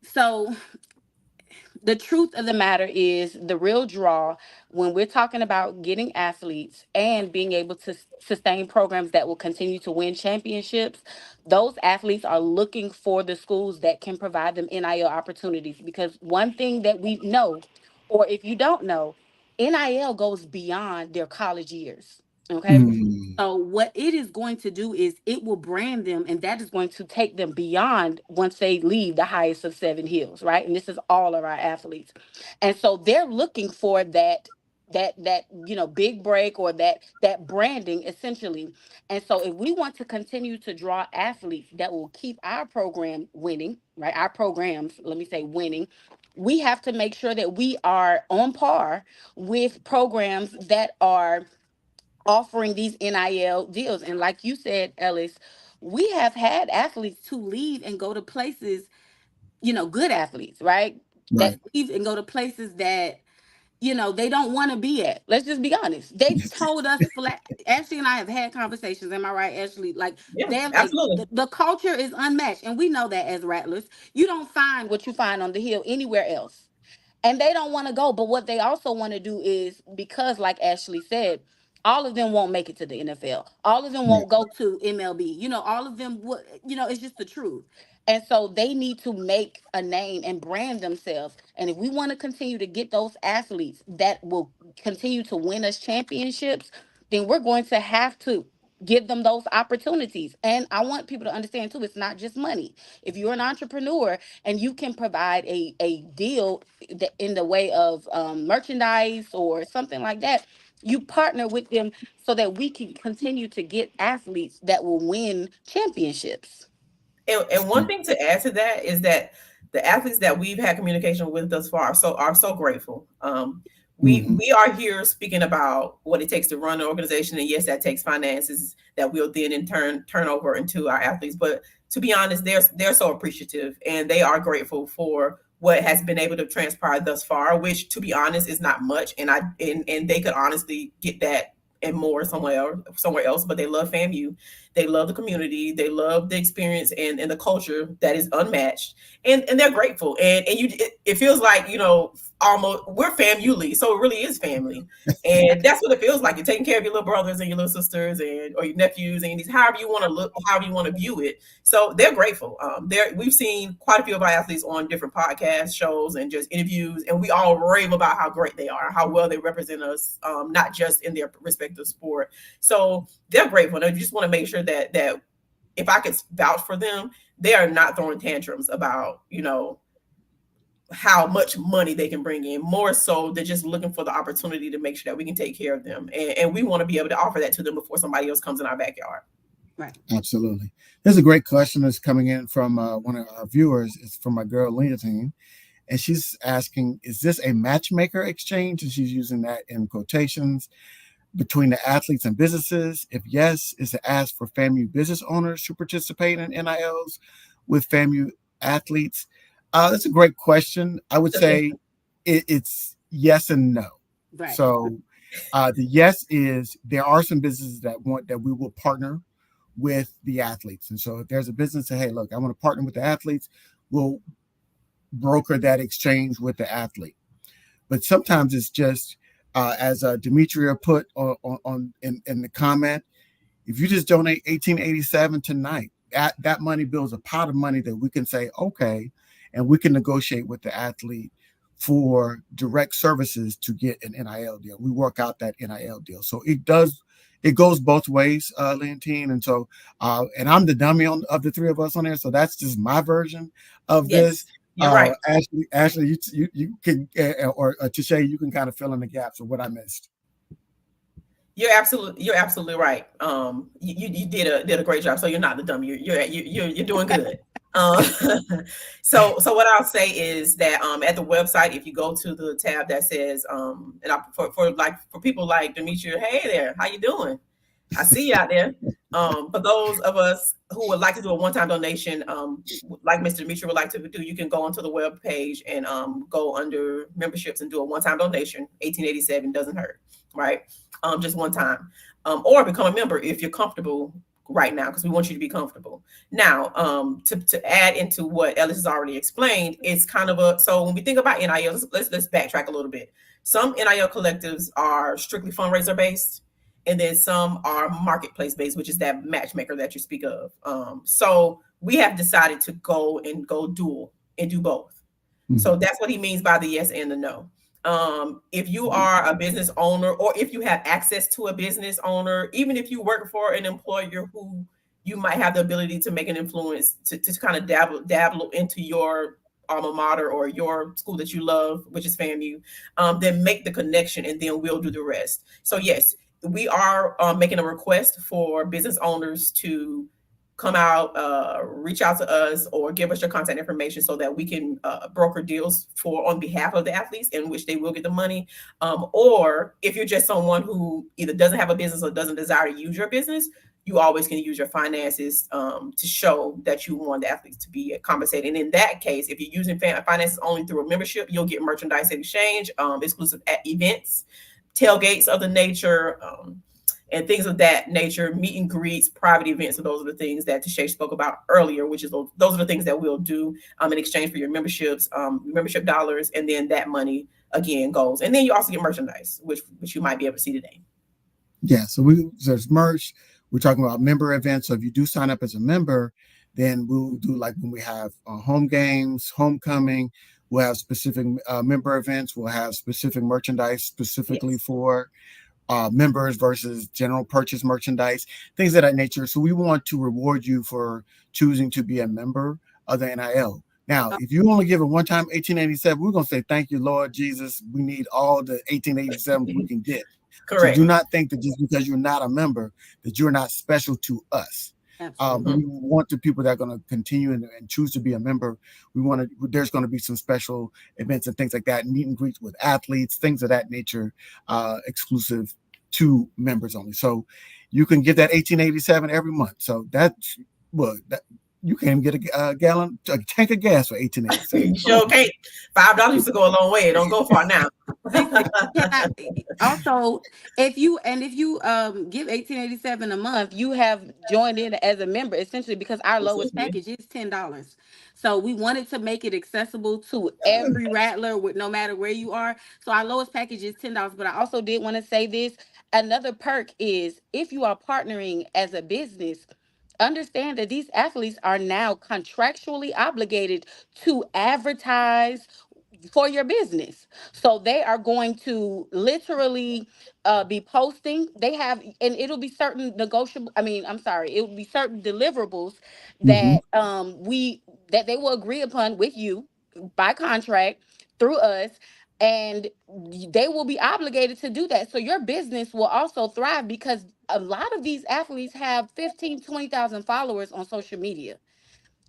So the truth of the matter is, the real draw when we're talking about getting athletes and being able to sustain programs that will continue to win championships, those athletes are looking for the schools that can provide them NIL opportunities. Because one thing that we know, or if you don't know, NIL goes beyond their college years. Okay. So what it is going to do is it will brand them, and that is going to take them beyond once they leave the highest of 7 hills, right? And this is all of our athletes. And so they're looking for that big break, or that branding essentially. And so if we want to continue to draw athletes that will keep our program winning, right? Our programs, let me say winning, we have to make sure that we are on par with programs that are offering these NIL deals. And like you said, Ellis, we have had athletes to leave and go to places, good athletes, right? That Right. leave and go to places that, they don't want to be at. Let's just be honest. They told us flat. Ashley and I have had conversations. Am I right, Ashley? Like, Yeah, they're like, absolutely. the culture is unmatched. And we know that as Rattlers. You don't find what you find on the Hill anywhere else. And they don't want to go. But what they also want to do is, because like Ashley said, all of them won't make it to the NFL. All of them Right. won't go to MLB. All of them would, it's just the truth. And so they need to make a name and brand themselves. And if we want to continue to get those athletes that will continue to win us championships, then we're going to have to give them those opportunities. And I want people to understand too, it's not just money. If you're an entrepreneur and you can provide a deal in the way of merchandise or something like that, you partner with them so that we can continue to get athletes that will win championships. And one thing to add to that is that the athletes that we've had communication with thus far are so grateful. We are here speaking about what it takes to run an organization, and yes, that takes finances that we'll then in turn over into our athletes. But to be honest, they're so appreciative, and they are grateful for what has been able to transpire thus far, which, to be honest, is not much. And they could honestly get that and more somewhere else, but they love FAMU. They love the community. They love the experience and the culture that is unmatched. And they're grateful. And it feels like, almost we're family, so it really is family. And that's what it feels like. You're taking care of your little brothers and your little sisters or your nephews and these, however you want to look, however you want to view it. So they're grateful. We've seen quite a few of our athletes on different podcast shows and just interviews, and we all rave about how great they are, how well they represent us, not just in their respective sport. So they're grateful. And I just want to make sure that if I could vouch for them, they are not throwing tantrums about, how much money they can bring in. More so, they're just looking for the opportunity to make sure that we can take care of them. And we want to be able to offer that to them before somebody else comes in our backyard. Right. Absolutely. There's a great question that's coming in from one of our viewers. It's from my girl, Leontine. And she's asking, is this a matchmaker exchange? And she's using that in quotations between the athletes and businesses. If yes, is it asked for FAMU business owners to participate in NILs with FAMU athletes? That's a great question. I would say it's yes and no. Right. So the yes is there are some businesses that we will partner with the athletes. And so if there's a business that, hey, look, I want to partner with the athletes, we'll broker that exchange with the athlete. But sometimes it's just, as Demetria put on in the comment, if you just donate $18.87 tonight, that money builds a pot of money that we can say, okay, and we can negotiate with the athlete for direct services to get an NIL deal. We work out that NIL deal. So it goes both ways, Leontine. And so, and I'm the dummy of the three of us on there. So that's just my version of this. You're right. Ashley, you can, or Tisha, you can kind of fill in the gaps of what I missed. You're absolutely right. You did a great job. So you're not the dummy. You're doing good. So what I'll say is that at the website, if you go to the tab that says for people like Demetria, hey there, how you doing? I see you out there. For those of us who would like to do a one-time donation, like Mr. Demetria would like to do, you can go onto the web page and go under memberships and do a one-time donation. $18.87 doesn't hurt, right? Just one time, or become a member if you're comfortable right now, because we want you to be comfortable. Now, to add into what Ellis has already explained, it's kind of so when we think about NIL, let's backtrack a little bit. Some NIL collectives are strictly fundraiser based, and then some are marketplace based, which is that matchmaker that you speak of. So we have decided to go dual and do both. Mm-hmm. So that's what he means by the yes and the no. If you are a business owner, or if you have access to a business owner, even if you work for an employer who you might have the ability to make an influence to kind of dabble into your alma mater or your school that you love, which is FAMU, then make the connection and then we'll do the rest. So yes, we are making a request for business owners to come out, reach out to us, or give us your contact information so that we can broker deals on behalf of the athletes, in which they will get the money. Or if you're just someone who either doesn't have a business or doesn't desire to use your business, you always can use your finances to show that you want the athletes to be compensated. And in that case, if you're using finances only through a membership, you'll get merchandise exchange, exclusive events, tailgates of the nature, and things of that nature, meet and greets, private events. So those are the things that Tisha spoke about earlier, which is those are the things that we'll do in exchange for your memberships, membership dollars, and then that money again goes. And then you also get merchandise, which you might be able to see today. Yeah, so there's merch. We're talking about member events. So if you do sign up as a member, then we'll do like when we have home games, homecoming, we'll have specific member events. We'll have specific merchandise specifically for members versus general purchase merchandise, things of that nature. So we want to reward you for choosing to be a member of the NIL. Now, if you only give a one-time $18.87, we're going to say, thank you, Lord Jesus. We need all the $18.87 we can get. Correct. So do not think that just because you're not a member, that you're not special to us. We want the people that are going to continue and choose to be a member. There's going to be some special events and things like that, meet and greets with athletes, things of that nature, exclusive to members only. So you can get that $18.87 every month. So You can't even get a tank of gas for $18.87. You sure can't. $5 used to go a long way. It don't go far now. Listen, also, if you give 1887 a month, you have joined in as a member essentially, because our lowest package is $10. So we wanted to make it accessible to every rattler, with no matter where you are. So our lowest package is $10. But I also did want to say this. Another perk is, if you are partnering as a business, understand that these athletes are now contractually obligated to advertise for your business. So they are going to literally be posting. They have, and it'll be certain negotiable. I mean, I'm sorry, it will be certain deliverables Mm-hmm. that that they will agree upon with you by contract through us. And they will be obligated to do that. So your business will also thrive, because a lot of these athletes have 15, 20,000 followers on social media.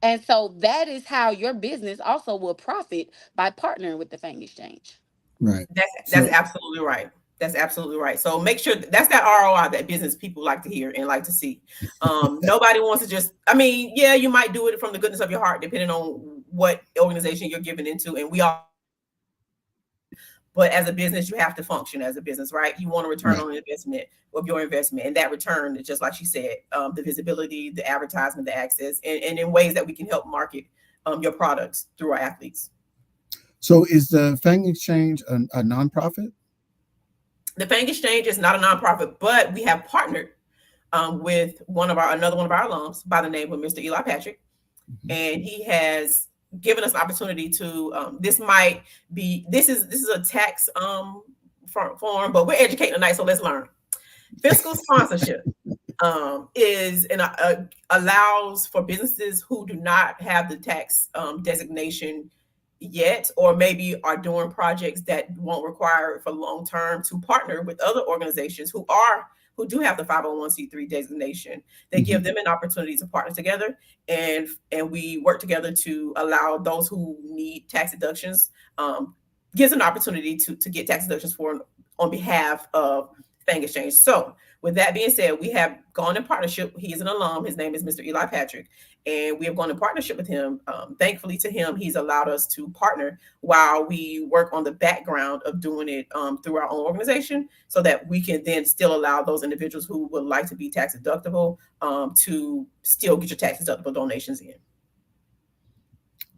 And so that is how your business also will profit, by partnering with the Fang Exchange. Right. That's So absolutely right. That's absolutely right. So make sure that's that ROI that business people like to hear and like to see. Nobody wants to just, I mean, yeah, you might do it from the goodness of your heart, depending on what organization you're giving into. And we all, but as a business, you have to function as a business, right? You want a return right. on investment of your investment. And that return is just like she said, the visibility, the advertisement, the access, and in ways that we can help market your products through our athletes. So is the Fang Exchange a nonprofit? The Fang Exchange is not a nonprofit, but we have partnered with another one of our alums by the name of Mr. Eli Patrick, and he has given us an opportunity to. This is a tax form, but we're educating tonight, so let's learn. Fiscal sponsorship is allows for businesses who do not have the tax designation yet, or maybe are doing projects that won't require it for long term, to partner with other organizations who do have the 501c3 designation. They give them an opportunity to partner together, and we work together to allow those who need tax deductions, gives an opportunity to get tax deductions on behalf of Fang Exchange. So with that being said, we have gone in partnership. He is an alum. His name is Mr. Eli Patrick, and we have gone in partnership with him. Thankfully to him, he's allowed us to partner while we work on the background of doing it through our own organization, so that we can then still allow those individuals who would like to be tax deductible to still get your tax deductible donations in.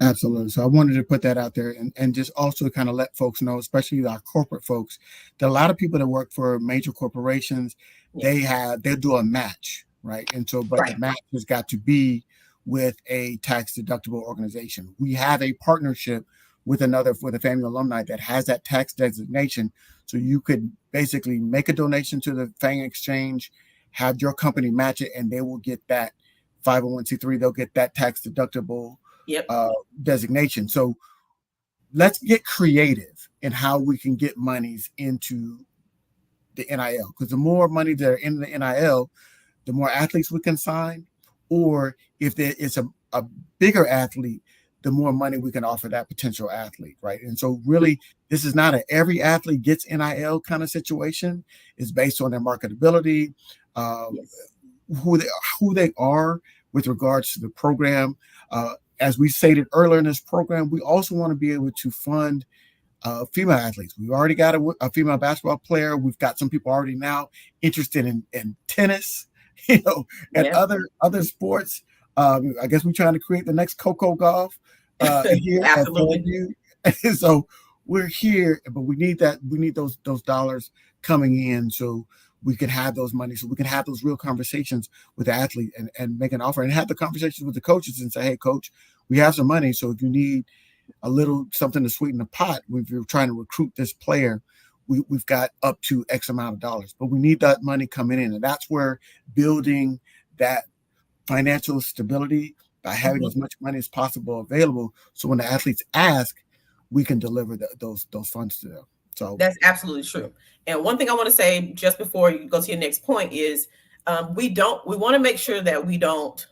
Absolutely. So I wanted to put that out there, and just also kind of let folks know, especially our corporate folks, that a lot of people that work for major corporations, they'll do a match, right? And so, but the match has got to be with a tax deductible organization. We have a partnership with a FAMU alumni that has that tax designation. So you could basically make a donation to the Fang Exchange, have your company match it, and they will get that 501c3. They'll get that tax deductible designation. So let's get creative in how we can get monies into the NIL, because the more money that are in the NIL, the more athletes we can sign, or if there is a bigger athlete, the more money we can offer that potential athlete, right? And so really, this is not every athlete gets NIL kind of situation. It's based on their marketability, who they are with regards to the program. As we stated earlier in this program, we also want to be able to fund female athletes. We've already got a female basketball player. We've got some people already now interested in tennis, and other sports. I guess we're trying to create the next Coco Golf here. Absolutely. So we're here, but we need those dollars coming in, so we can have those money, so we can have those real conversations with the athlete and make an offer, and have the conversations with the coaches and say, hey, coach, we have some money. So if you need a little something to sweeten the pot, if you're trying to recruit this player, we've got up to X amount of dollars, but we need that money coming in. And that's where building that financial stability by having as much money as possible available. So when the athletes ask, we can deliver those funds to them. So that's absolutely true. And one thing I want to say just before you go to your next point is we want to make sure that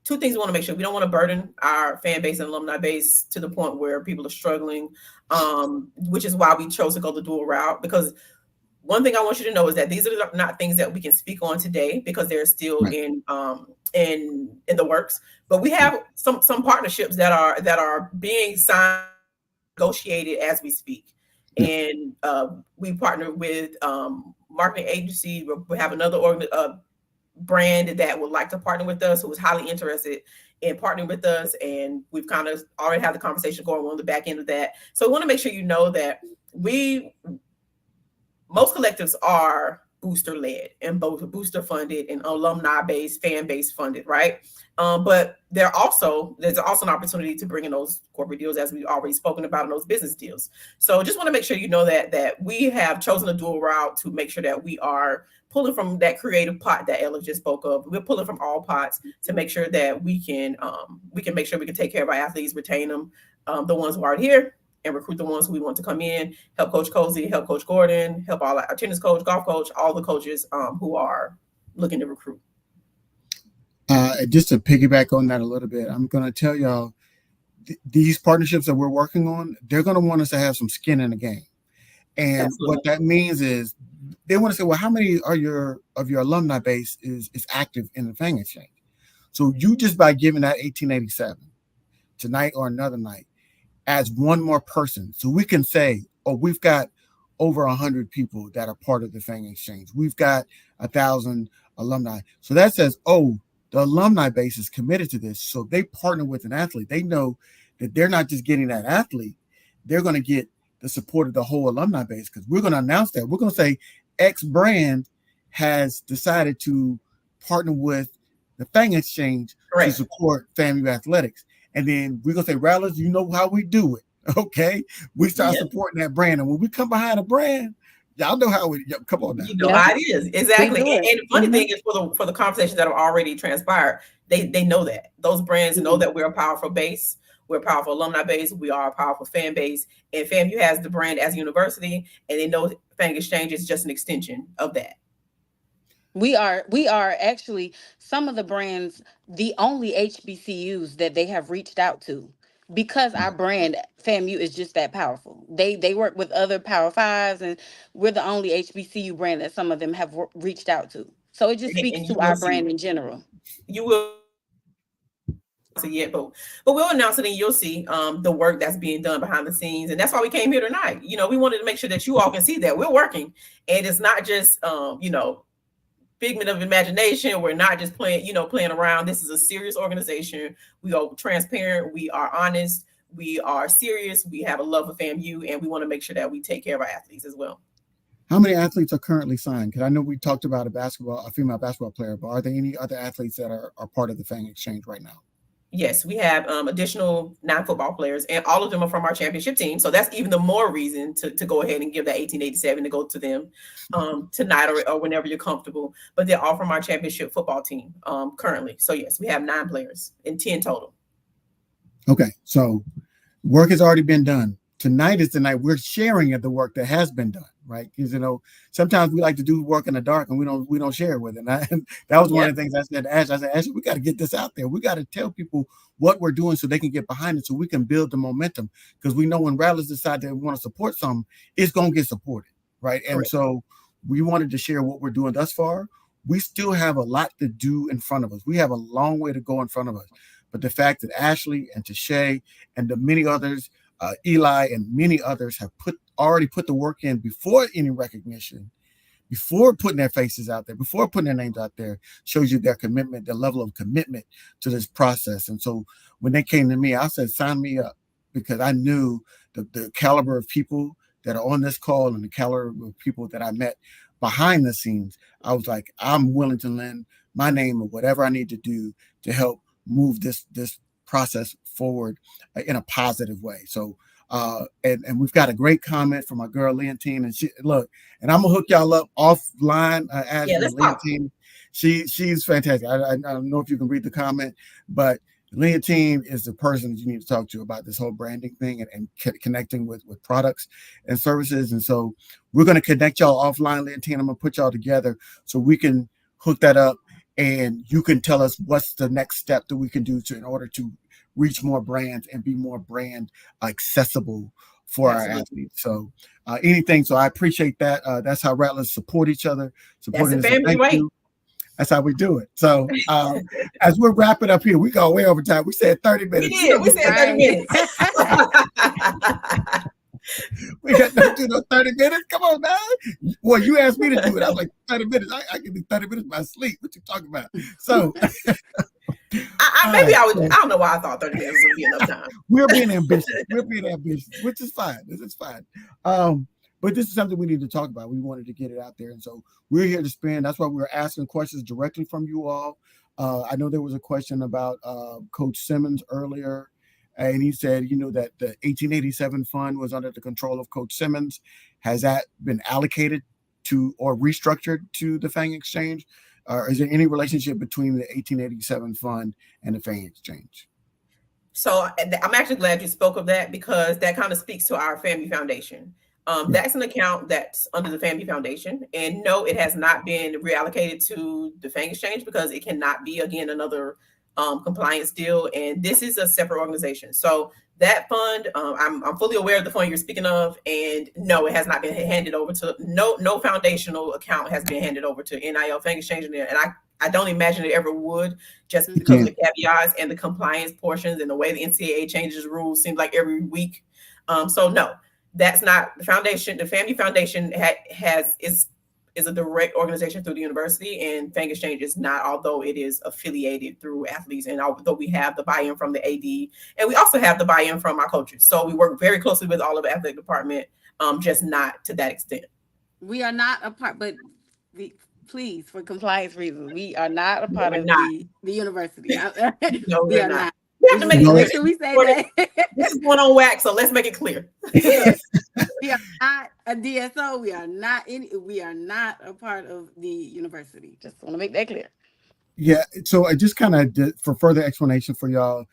two things we want to make sure. We don't want to burden our fan base and alumni base to the point where people are struggling, which is why we chose to go the dual route, because one thing I want you to know is that these are not things that we can speak on today because they're still in the works. But we have some partnerships that are being signed, negotiated as we speak. And we partner with marketing agency. We have another brand that would like to partner with us, who is highly interested in partnering with us, and we've kind of already had the conversation going on the back end of that. So we want to make sure you know that most collectives are booster led and both booster funded and alumni based, fan based funded, right? But there's also an opportunity to bring in those corporate deals, as we've already spoken about, in those business deals. So just want to make sure you know that we have chosen a dual route to make sure that we are pulling from that creative pot that Ella just spoke of. We're pulling from all pots to make sure that we can make sure we can take care of our athletes, retain them, the ones who are here, and recruit the ones who we want to come in, help Coach Cozy, help Coach Gordon, help all our tennis coach, golf coach, all the coaches who are looking to recruit. Just to piggyback on that a little bit, I'm going to tell y'all, these partnerships that we're working on, they're going to want us to have some skin in the game. And Absolutely. What that means is they want to say, well, how many of your alumni base is active in the Fang Exchange? So you, just by giving that 1887 tonight or another night, as one more person, so we can say, oh, we've got over 100 people that are part of the Fang Exchange. We've got 1,000 alumni. So that says, oh, the alumni base is committed to this. So they partner with an athlete. They know that they're not just getting that athlete, they're going to get the support of the whole alumni base, because we're going to announce that. We're going to say X brand has decided to partner with the Fang Exchange to support FAMU athletics. And then we're going to say, Rattlers, you know how we do it. Okay. We start supporting that brand. And when we come behind a brand, y'all know how we come on now. You know how it is. Exactly. And the funny thing is, for the conversations that have already transpired, they know that. Those brands know that we're a powerful base. We're a powerful alumni base. We are a powerful fan base. And FAMU has the brand as a university, and they know Fang Exchange is just an extension of that. We are actually some of the brands, the only HBCUs that they have reached out to, because our brand FAMU is just that powerful. They work with other Power Fives, and we're the only HBCU brand that some of them have reached out to. So it just speaks to our brand in general. You will yet, but we'll announce it, and you'll see the work that's being done behind the scenes. And that's why we came here tonight. We wanted to make sure that you all can see that we're working, and it's not just figment of imagination. We're not just playing around. This is a serious organization. We are transparent. We are honest. We are serious. We have a love of FAMU, and we want to make sure that we take care of our athletes as well. How many athletes are currently signed? Because I know we talked about a female basketball player, but are there any other athletes that are part of the Fang Exchange right now? Yes, we have additional 9 football players, and all of them are from our championship team. So that's even the more reason to go ahead and give that 1887 to go to them tonight or whenever you're comfortable. But they're all from our championship football team currently. So yes, we have 9 players and 10 total. Okay, so work has already been done. Tonight is the night we're sharing of the work that has been done, right? Because sometimes we like to do work in the dark and we don't share with it. And that was one of the things I said to Ash. I said, Ash, we got to get this out there. We got to tell people what we're doing so they can get behind it, so we can build the momentum. Because we know when Rattlers decide they want to support something, it's going to get supported, right? And so we wanted to share what we're doing thus far. We still have a lot to do in front of us. We have a long way to go in front of us. But the fact that Ashley and Tashay and the many others, Eli and many others have already put the work in before any recognition, before putting their faces out there, before putting their names out there, shows you their commitment, their level of commitment to this process. And so when they came to me, I said, sign me up, because I knew the caliber of people that are on this call and the caliber of people that I met behind the scenes. I was like, I'm willing to lend my name or whatever I need to do to help move this process forward in a positive way. So and we've got a great comment from our girl Leontine, and and I'm gonna hook y'all up offline. Leontine, she's fantastic. I don't know if you can read the comment, but Leontine is the person that you need to talk to about this whole branding thing and connecting with products and services. And so we're going to connect y'all offline, Leontine. I'm going to put y'all together so we can hook that up, and you can tell us what's the next step that we can do in order to reach more brands and be more brand accessible for our athletes. So anything. So I appreciate that. That's how Rattlers support each other. That's the family way. That's how we do it. So as we're wrapping up here, we go way over time. We said 30 minutes. We said 30 minutes. We got to do no 30 minutes. Come on now. Well, you asked me to do it. I was like, 30 minutes. I can do 30 minutes by sleep. What you talking about? So I don't know why I thought 30 minutes would be enough time. We're being ambitious, which is fine. This is fine. But this is something we need to talk about. We wanted to get it out there. And so we're here to spend. That's why we were asking questions directly from you all. I know there was a question about Coach Simmons earlier. And he said, that the 1887 fund was under the control of Coach Simmons. Has that been allocated to or restructured to the Fang Exchange? Or is there any relationship between the 1887 fund and the Fang Exchange? So I'm actually glad you spoke of that, because that kind of speaks to our FAMU Foundation. That's an account that's under the FAMU Foundation. And no, it has not been reallocated to the Fang Exchange, because it cannot be, again, another compliance deal. And this is a separate organization. So that fund, I'm fully aware of the fund you're speaking of. And no, it has not been handed over to, no foundational account has been handed over to NIL Fang Exchange in there. And I don't imagine it ever would, just because of the caveats and the compliance portions and the way the NCAA changes rules seems like every week. So no, that's not the foundation. The FAMU Foundation is a direct organization through the university, and Fang Exchange is not, although it is affiliated through athletes. And although we have the buy-in from the AD, and we also have the buy-in from our coaches. So we work very closely with all of the athletic department, just not to that extent. We are not a part, but please, for compliance reasons, we are not a part of the university. No, we are not. We have to make sure we say that. This is one on wax, so let's make it clear. We are not a DSO. We are not a part of the university. Just want to make that clear. Yeah. So I just kind of did, for further explanation for y'all,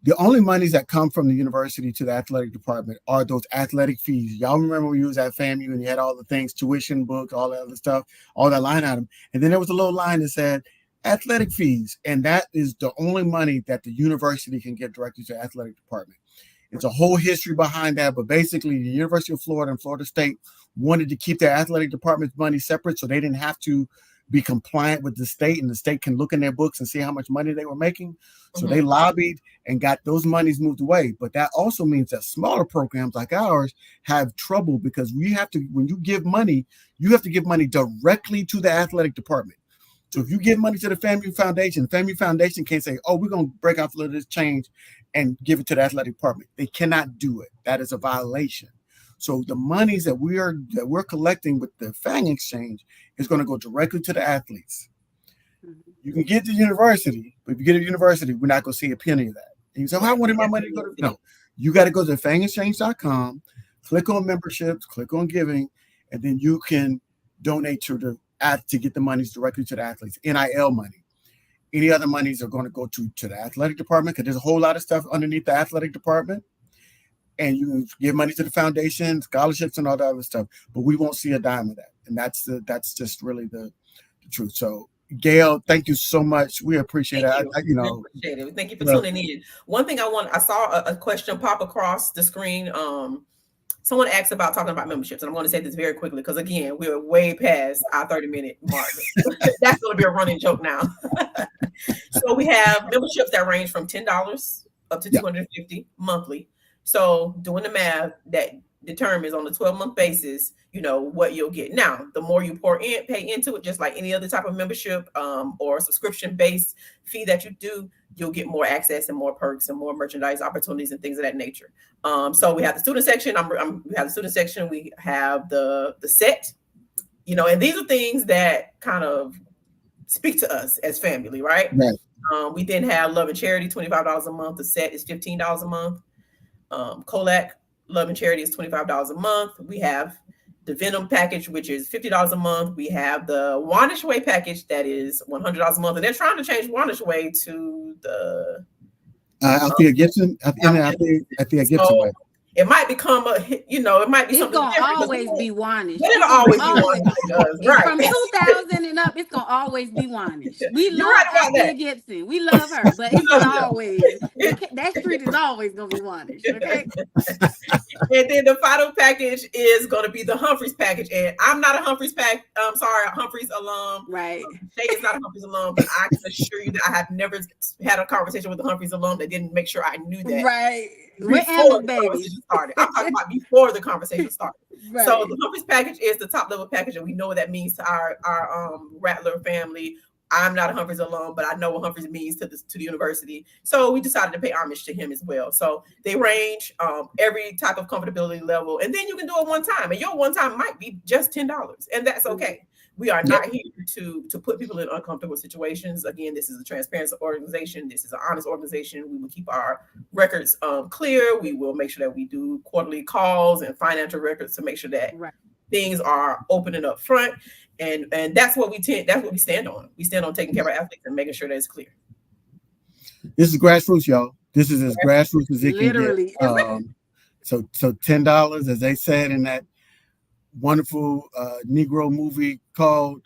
the only monies that come from the university to the athletic department are those athletic fees. Y'all remember when you was at FAMU and you had all the things, tuition, books, all that other stuff, all that line item. And then there was a little line that said athletic fees. And that is the only money that the university can give directly to the athletic department. It's a whole history behind that. But basically, the University of Florida and Florida State wanted to keep their athletic department's money separate so they didn't have to be compliant with the state, and the state can look in their books and see how much money they were making. So they lobbied and got those monies moved away. But that also means that smaller programs like ours have trouble, because we have to, when you give money, you have to give money directly to the athletic department. So if you give money to the FAMU Foundation can't say, oh, we're going to break off a little of this change and give it to the athletic department. They cannot do it. That is a violation. So the monies that we're collecting with the Fang Exchange is going to go directly to the athletes. You can get to the university, but if you get to the university, we're not going to see a penny of that. And you say, I wanted my money to go to, no, you got to go to fangexchange.com, click on memberships, click on giving, and then you can donate to get the monies directly to the athletes. NIL money. Any other monies are going to go to the athletic department, because there's a whole lot of stuff underneath the athletic department. And you can give money to the foundation, scholarships, and all that other stuff. But we won't see a dime of that. And that's just really the truth. So, Gail, thank you so much. We appreciate it. Appreciate it. Thank you for tuning in. One thing I saw a question pop across the screen. Someone asked about talking about memberships, and I'm going to say this very quickly, because again, we're way past our 30-minute mark. That's going to be a running joke now. So we have memberships that range from $10 up to $250 monthly. So doing the math, that determines on a 12-month basis, what you'll get. Now, the more you pay into it, just like any other type of membership or subscription-based fee that you do, you'll get more access and more perks and more merchandise opportunities and things of that nature. So we have the student section. We have the student section. We have the set, and these are things that kind of speak to us as family, right? We then have Love and Charity, $25 a month. The set is $15 a month. Colac Love and Charity is $25 a month. We have the Venom package, which is $50 a month. We have the Wanish Way package that is $100 a month, and they're trying to change Wanish Way to the Althea Gibson. I think Gibson way. It might become it might be it's something gonna different. always be Wanish. But it'll always be Wanish. Right. From 2000 and up, it's gonna always be Wanish. We You're love right about Ashley that. Gibson. We love her, but it's gonna always that street is always gonna be Wanish. Okay. And then the final package is going to be the Humphreys package. And I'm not a Humphreys Humphreys alum. Right. Shay is not a Humphreys alum, but I can assure you that I have never had a conversation with a Humphreys alum that didn't make sure I knew that. Right. We're Amos babies. Started. I'm talking about before the conversation started. Right. So the Humphreys package is the top level package, and we know what that means to our Rattler family. I'm not a Humphreys alum, but I know what Humphreys means to the university. So we decided to pay homage to him as well. So they range every type of comfortability level. And then you can do it one time. And your one time might be just $10. And that's okay. We are not here to put people in uncomfortable situations. Again, this is a transparent organization. This is an honest organization. We will keep our records clear. We will make sure that we do quarterly calls and financial records to make sure that things are open and up front. And that's what we stand on. We stand on taking care of our athletes and making sure that it's clear. This is grassroots, y'all. This is as grassroots as it literally can get. So $10, as they said in that wonderful Negro movie called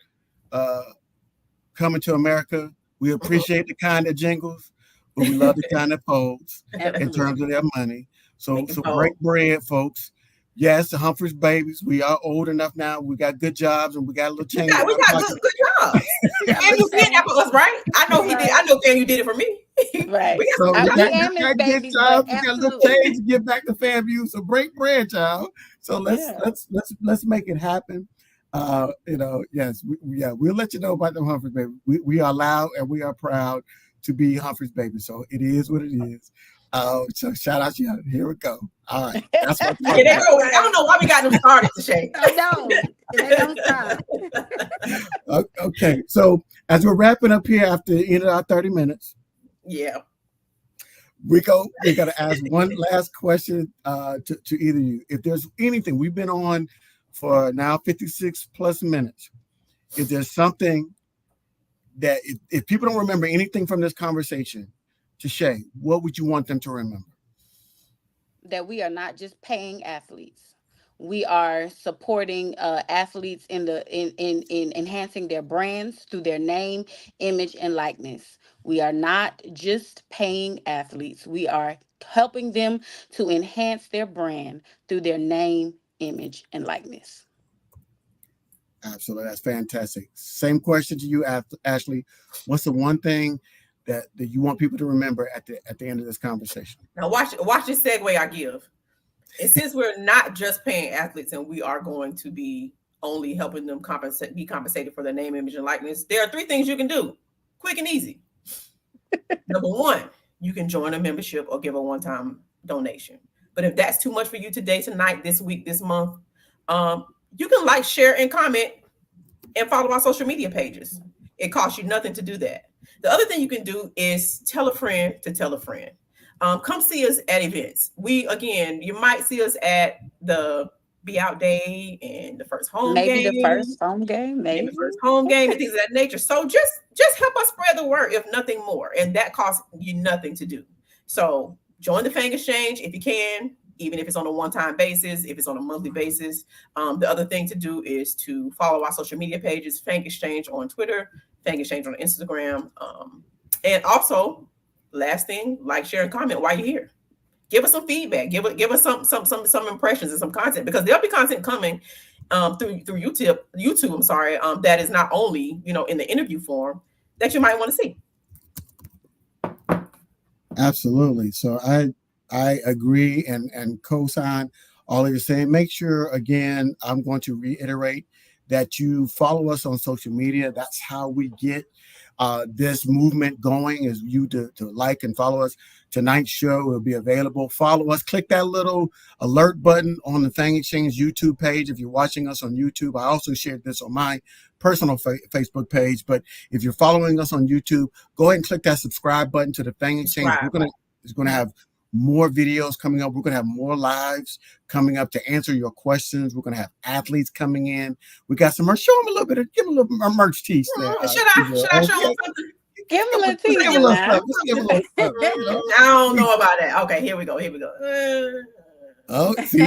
Coming to America. We appreciate the kind of jingles, but we love the kind of polls in terms of their money. So break bread, folks. Yes, the Humphreys babies. We are old enough now. We got good jobs and we got a little change. We got good jobs. And you did that for us, right? I know he did. I know Fang, you did it for me. Right. So we got good jobs. We got a little change to give back to FAMU. So break bread, child. So let's make it happen. Yes, we'll let you know about the Humphreys baby. We are loud and we are proud to be Humphreys baby. So it is what it is. So shout out to you. Here we go. All right. That's what I don't know why we got them started to Shay. No, they don't stop. Okay. So as we're wrapping up here after the end of our 30 minutes. Yeah. We got to ask one last question to either of you. If there's anything, we've been on for now 56 plus minutes. If there's something that if people don't remember anything from this conversation, to Shay, what would you want them to remember? That we are not just paying athletes. We are supporting athletes in enhancing their brands through their name, image, and likeness. We are not just paying athletes. We are helping them to enhance their brand through their name, image, and likeness. Absolutely. That's fantastic. Same question to you, Ashley. What's the one thing that you want people to remember at the end of this conversation? Now watch this segue I give. And since we're not just paying athletes and we are going to be only helping them be compensated for their name, image, and likeness, there are 3 things you can do. Quick and easy. Number 1, you can join a membership or give a one-time donation. But if that's too much for you today, tonight, this week, this month, you can like, share, and comment and follow our social media pages. It costs you nothing to do that. The other thing you can do is tell a friend to tell a friend. Come see us at events. You might see us at the Be Out Day and the first home game. Maybe the first home game, maybe the first home game and things of that nature. So just help us spread the word, if nothing more. And that costs you nothing to do. So join the Fang Exchange if you can, even if it's on a one-time basis, if it's on a monthly basis. The other thing to do is to follow our social media pages, Fang Exchange on Twitter, Fang Exchange on Instagram. And also, last thing, like, share, and comment while you're here. Give us some feedback. Give us some impressions and some content, because there'll be content coming through YouTube. I'm sorry. That is not only in the interview form that you might want to see. Absolutely. So I agree and co-sign all of you saying. Make sure, again, I'm going to reiterate that you follow us on social media. That's how we get this movement going, is you to like and follow us. Tonight's show will be available. Follow us. Click that little alert button on the Fang Exchange YouTube page if you're watching us on YouTube. I also shared this on my personal Facebook page. But if you're following us on YouTube, go ahead and click that subscribe button to the Fang Exchange. It's going to have more videos coming up. We're going to have more lives coming up to answer your questions. We're going to have athletes coming in. We got some merch. Show them a little bit. Give them a little merch tease there. Should I show them something? Give them a little tease. I don't know about that. Okay, here we go. Oh, see.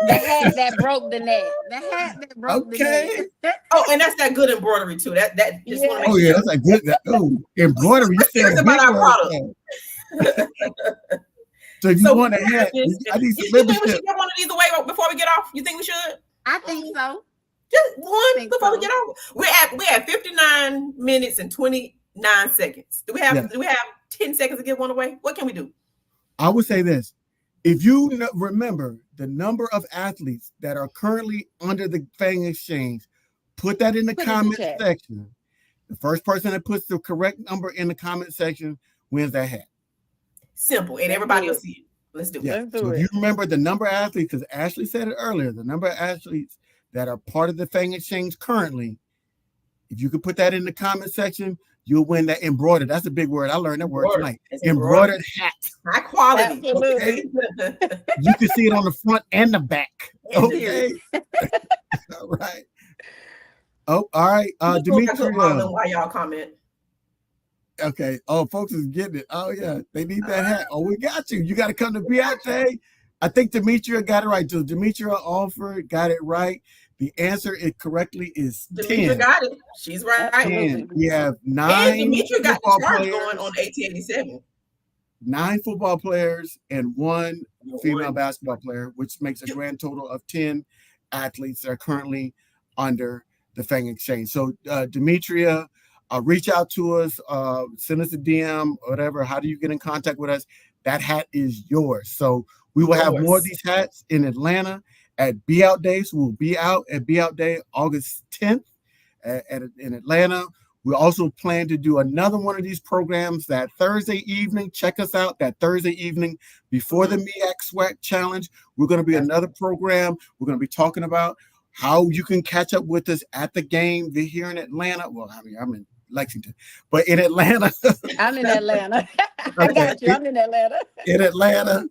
The hat that broke the net. The hat that broke the Okay. net. Oh, and that's that good embroidery too. That just want to Oh make yeah, sure. that's a good. Embroidery. You We're serious said about big our word product. there. So if you So want a hat, I need some you think we membership. should get one of these away before we get off? You think we should? I think so. Just one before so. we get off. We're at 59 minutes and 29 seconds. Do we have 10 seconds to get one away? What can we do? I would say this. If you remember the number of athletes that are currently under the Fang Exchange, put that in the comment section. The first person that puts the correct number in the comment section wins that hat. Simple. And everybody will see it. Let's do it. So if you remember the number of athletes, because Ashley said it earlier, the number of athletes that are part of the Fang Exchange currently, if you could put that in the comment section, you'll win that embroidered. That's a big word. I learned that word tonight. Embroidered hat. High quality. Okay? You can see it on the front and the back. Okay. All right. Oh, all right. Demetria. While y'all comment. Okay. Oh, folks is getting it. Oh, yeah. They need that hat. Oh, we got you. You got to come to Beate. I think Demetria got it right too. Demetria Alford got it right. The answer correctly is 10. Demetria got it. She's right. 10. We have 9 Demetria got football the charge players going on 1887. 9 football players and 1 female basketball player, which makes a grand total of 10 athletes that are currently under the Fang Exchange. So, Demetria, reach out to us, send us a DM, whatever. How do you get in contact with us? That hat is yours. So we will have more of these hats in Atlanta at Be Out Day. So we'll be out at Be Out Day August 10th in Atlanta. We also plan to do another one of these programs that Thursday evening. Check us out that Thursday evening before the MEAC SWAC Challenge. We're going to be another program. We're going to be talking about how you can catch up with us at the game here in Atlanta. Well, I mean, I'm in Lexington, but in Atlanta. I'm in Atlanta. I got you. I'm in Atlanta. In Atlanta.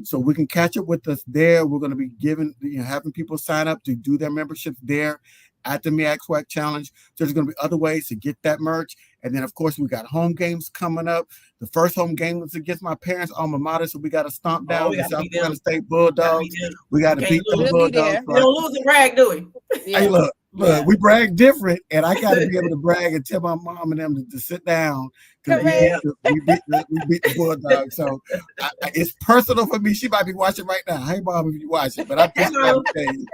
So we can catch up with us there. We're going to be having people sign up to do their memberships there at the MEAC SWAC Challenge. So there's going to be other ways to get that merch. And then, of course, we got home games coming up. The first home game was against my parents' alma mater, so we got to stomp down the South Carolina State Bulldogs. We got to beat them Bulldogs. We don't lose and brag, do we? Yeah. Hey, look, we brag different, and I got to be able to brag and tell my mom and them to sit down because we beat the Bulldogs. So it's personal for me. She might be watching right now. Hey, Mom, if you watching, but I'm just trying to tell you.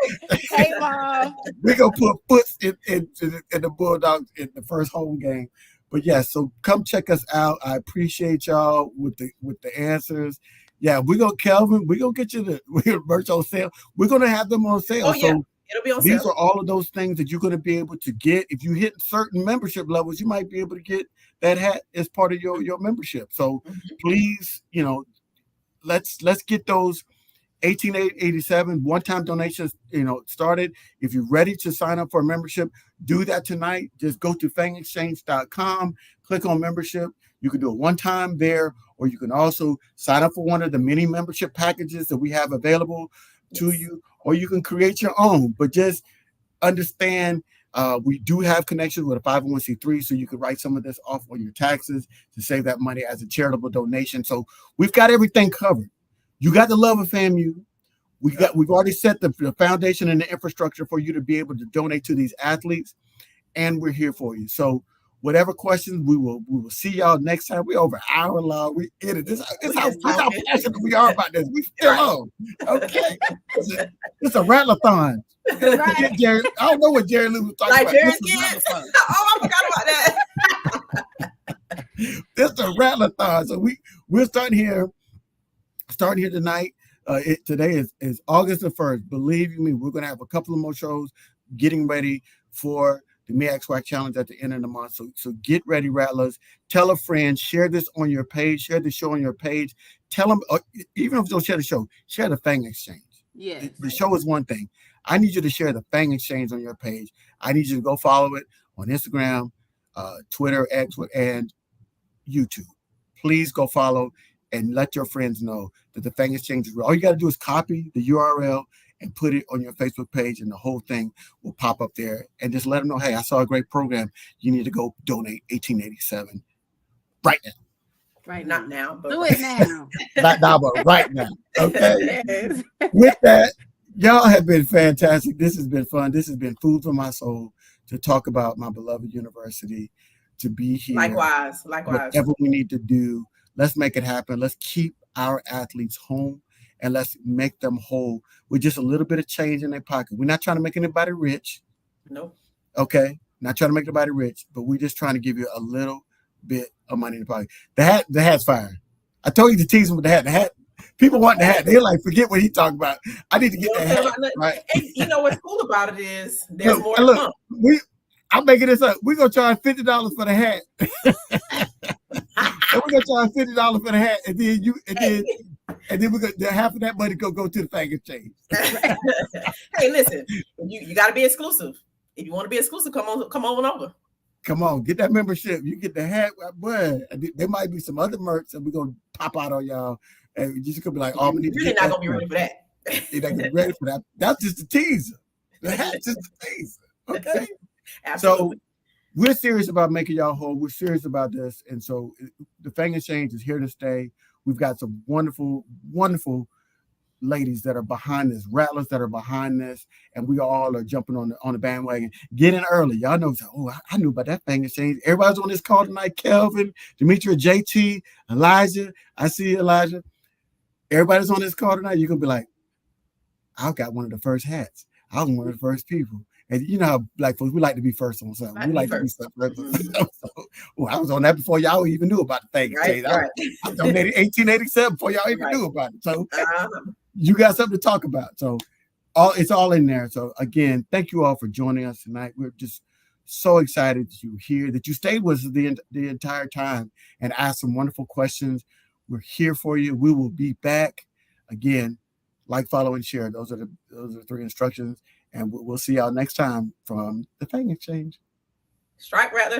Hey, Mom. We're going to put foots in the Bulldogs in the first home game. But yeah, so come check us out. I appreciate y'all with the answers. Yeah, Kelvin, we're gonna get you the merch on sale. We're gonna have them on sale. Oh, yeah. So it'll be on these sale. Are all of those things that you're gonna be able to get. If you hit certain membership levels, you might be able to get that hat as part of your membership. So please, let's get those 1887 one-time donations started. If you're ready to sign up for a membership, do that tonight. Just go to fangexchange.com, click on membership. You can do it one time there, or you can also sign up for one of the many membership packages that we have available to you, or you can create your own. But just understand we do have connections with a 501c3, so you can write some of this off on your taxes to save that money as a charitable donation. So we've got everything covered. You got the love of FAMU. We've already set the foundation and the infrastructure for you to be able to donate to these athletes, and we're here for you. So whatever questions, we will see y'all next time. We're over an hour long. We in it. This how passionate we are about this. We still on. Okay. It's a rattleathon. Right. Jerry, I don't know what Jerry Lou was talking about. Jerry's kids. Oh, I forgot about that. This is a rattleathon. So we're starting here tonight. Today is August the 1st. Believe me, we're going to have a couple of more shows getting ready for the MEAC SWAC Challenge at the end of the month. So get ready, Rattlers. Tell a friend. Share this on your page. Share the show on your page. Tell them, even if you don't share the show, share the Fang Exchange. Yeah. The show is one thing. I need you to share the Fang Exchange on your page. I need you to go follow it on Instagram, Twitter, X, and YouTube. Please go follow and let your friends know that the Fang Exchange is real. All you got to do is copy the URL and put it on your Facebook page, and the whole thing will pop up there. And just let them know, hey, I saw a great program. You need to go donate 1887 right now. Right Not now. now, but Do it now. Not now, but right now. Okay. Yes. With that, y'all have been fantastic. This has been fun. This has been food for my soul to talk about my beloved university, to be here. likewise. Whatever we need to do, let's make it happen. Let's keep our athletes home and let's make them whole with just a little bit of change in their pocket. We're not trying to make anybody rich. Nope. Okay. Not trying to make anybody rich, but we're just trying to give you a little bit of money in the pocket. The hat's fire. I told you to tease them with the hat. The hat. People want the hat. They're like, forget what he talking about. I need to get the hat. Right? And you know what's cool about it is there's more to come. I'm making this up. We're gonna charge $50 for the hat. And we're gonna charge $50 for the hat, and then we're gonna half of that money go to the Fang exchange. Hey, listen, you got to be exclusive. If you want to be exclusive, come on over. Come on, get that membership. You get the hat, boy. There might be some other merch that we're gonna pop out on y'all, and you just gonna be like, "Oh, we need you're not gonna be ready for that." You're not gonna be ready for that. That's just a teaser. The hat's just a teaser. Okay. Absolutely. So we're serious about making y'all whole. We're serious about this, and so the Fang Exchange is here to stay. We've got some wonderful, wonderful ladies that are behind this, rattlers that are behind this, and we all are jumping on the bandwagon. Get in early. Y'all know, I knew about that Fang Exchange. Everybody's on this call tonight. Kelvin, Demetria, JT, Elijah. I see you, Elijah. Everybody's on this call tonight. You're gonna be like, I got one of the first hats. I was one of the first people. And you know how black folks, we like to be first on something. We like to be first. I was on that before y'all even knew about the Fang Exchange. Right. I donated 1887 before y'all even knew about it. So you got something to talk about. So it's all in there. So again, thank you all for joining us tonight. We're just so excited that you're here, that you stayed with us the entire time and asked some wonderful questions. We're here for you. We will be back. Again, like, follow, and share. Those are the 3 instructions. And we'll see y'all next time from the Fang Exchange. Strike Rattlers.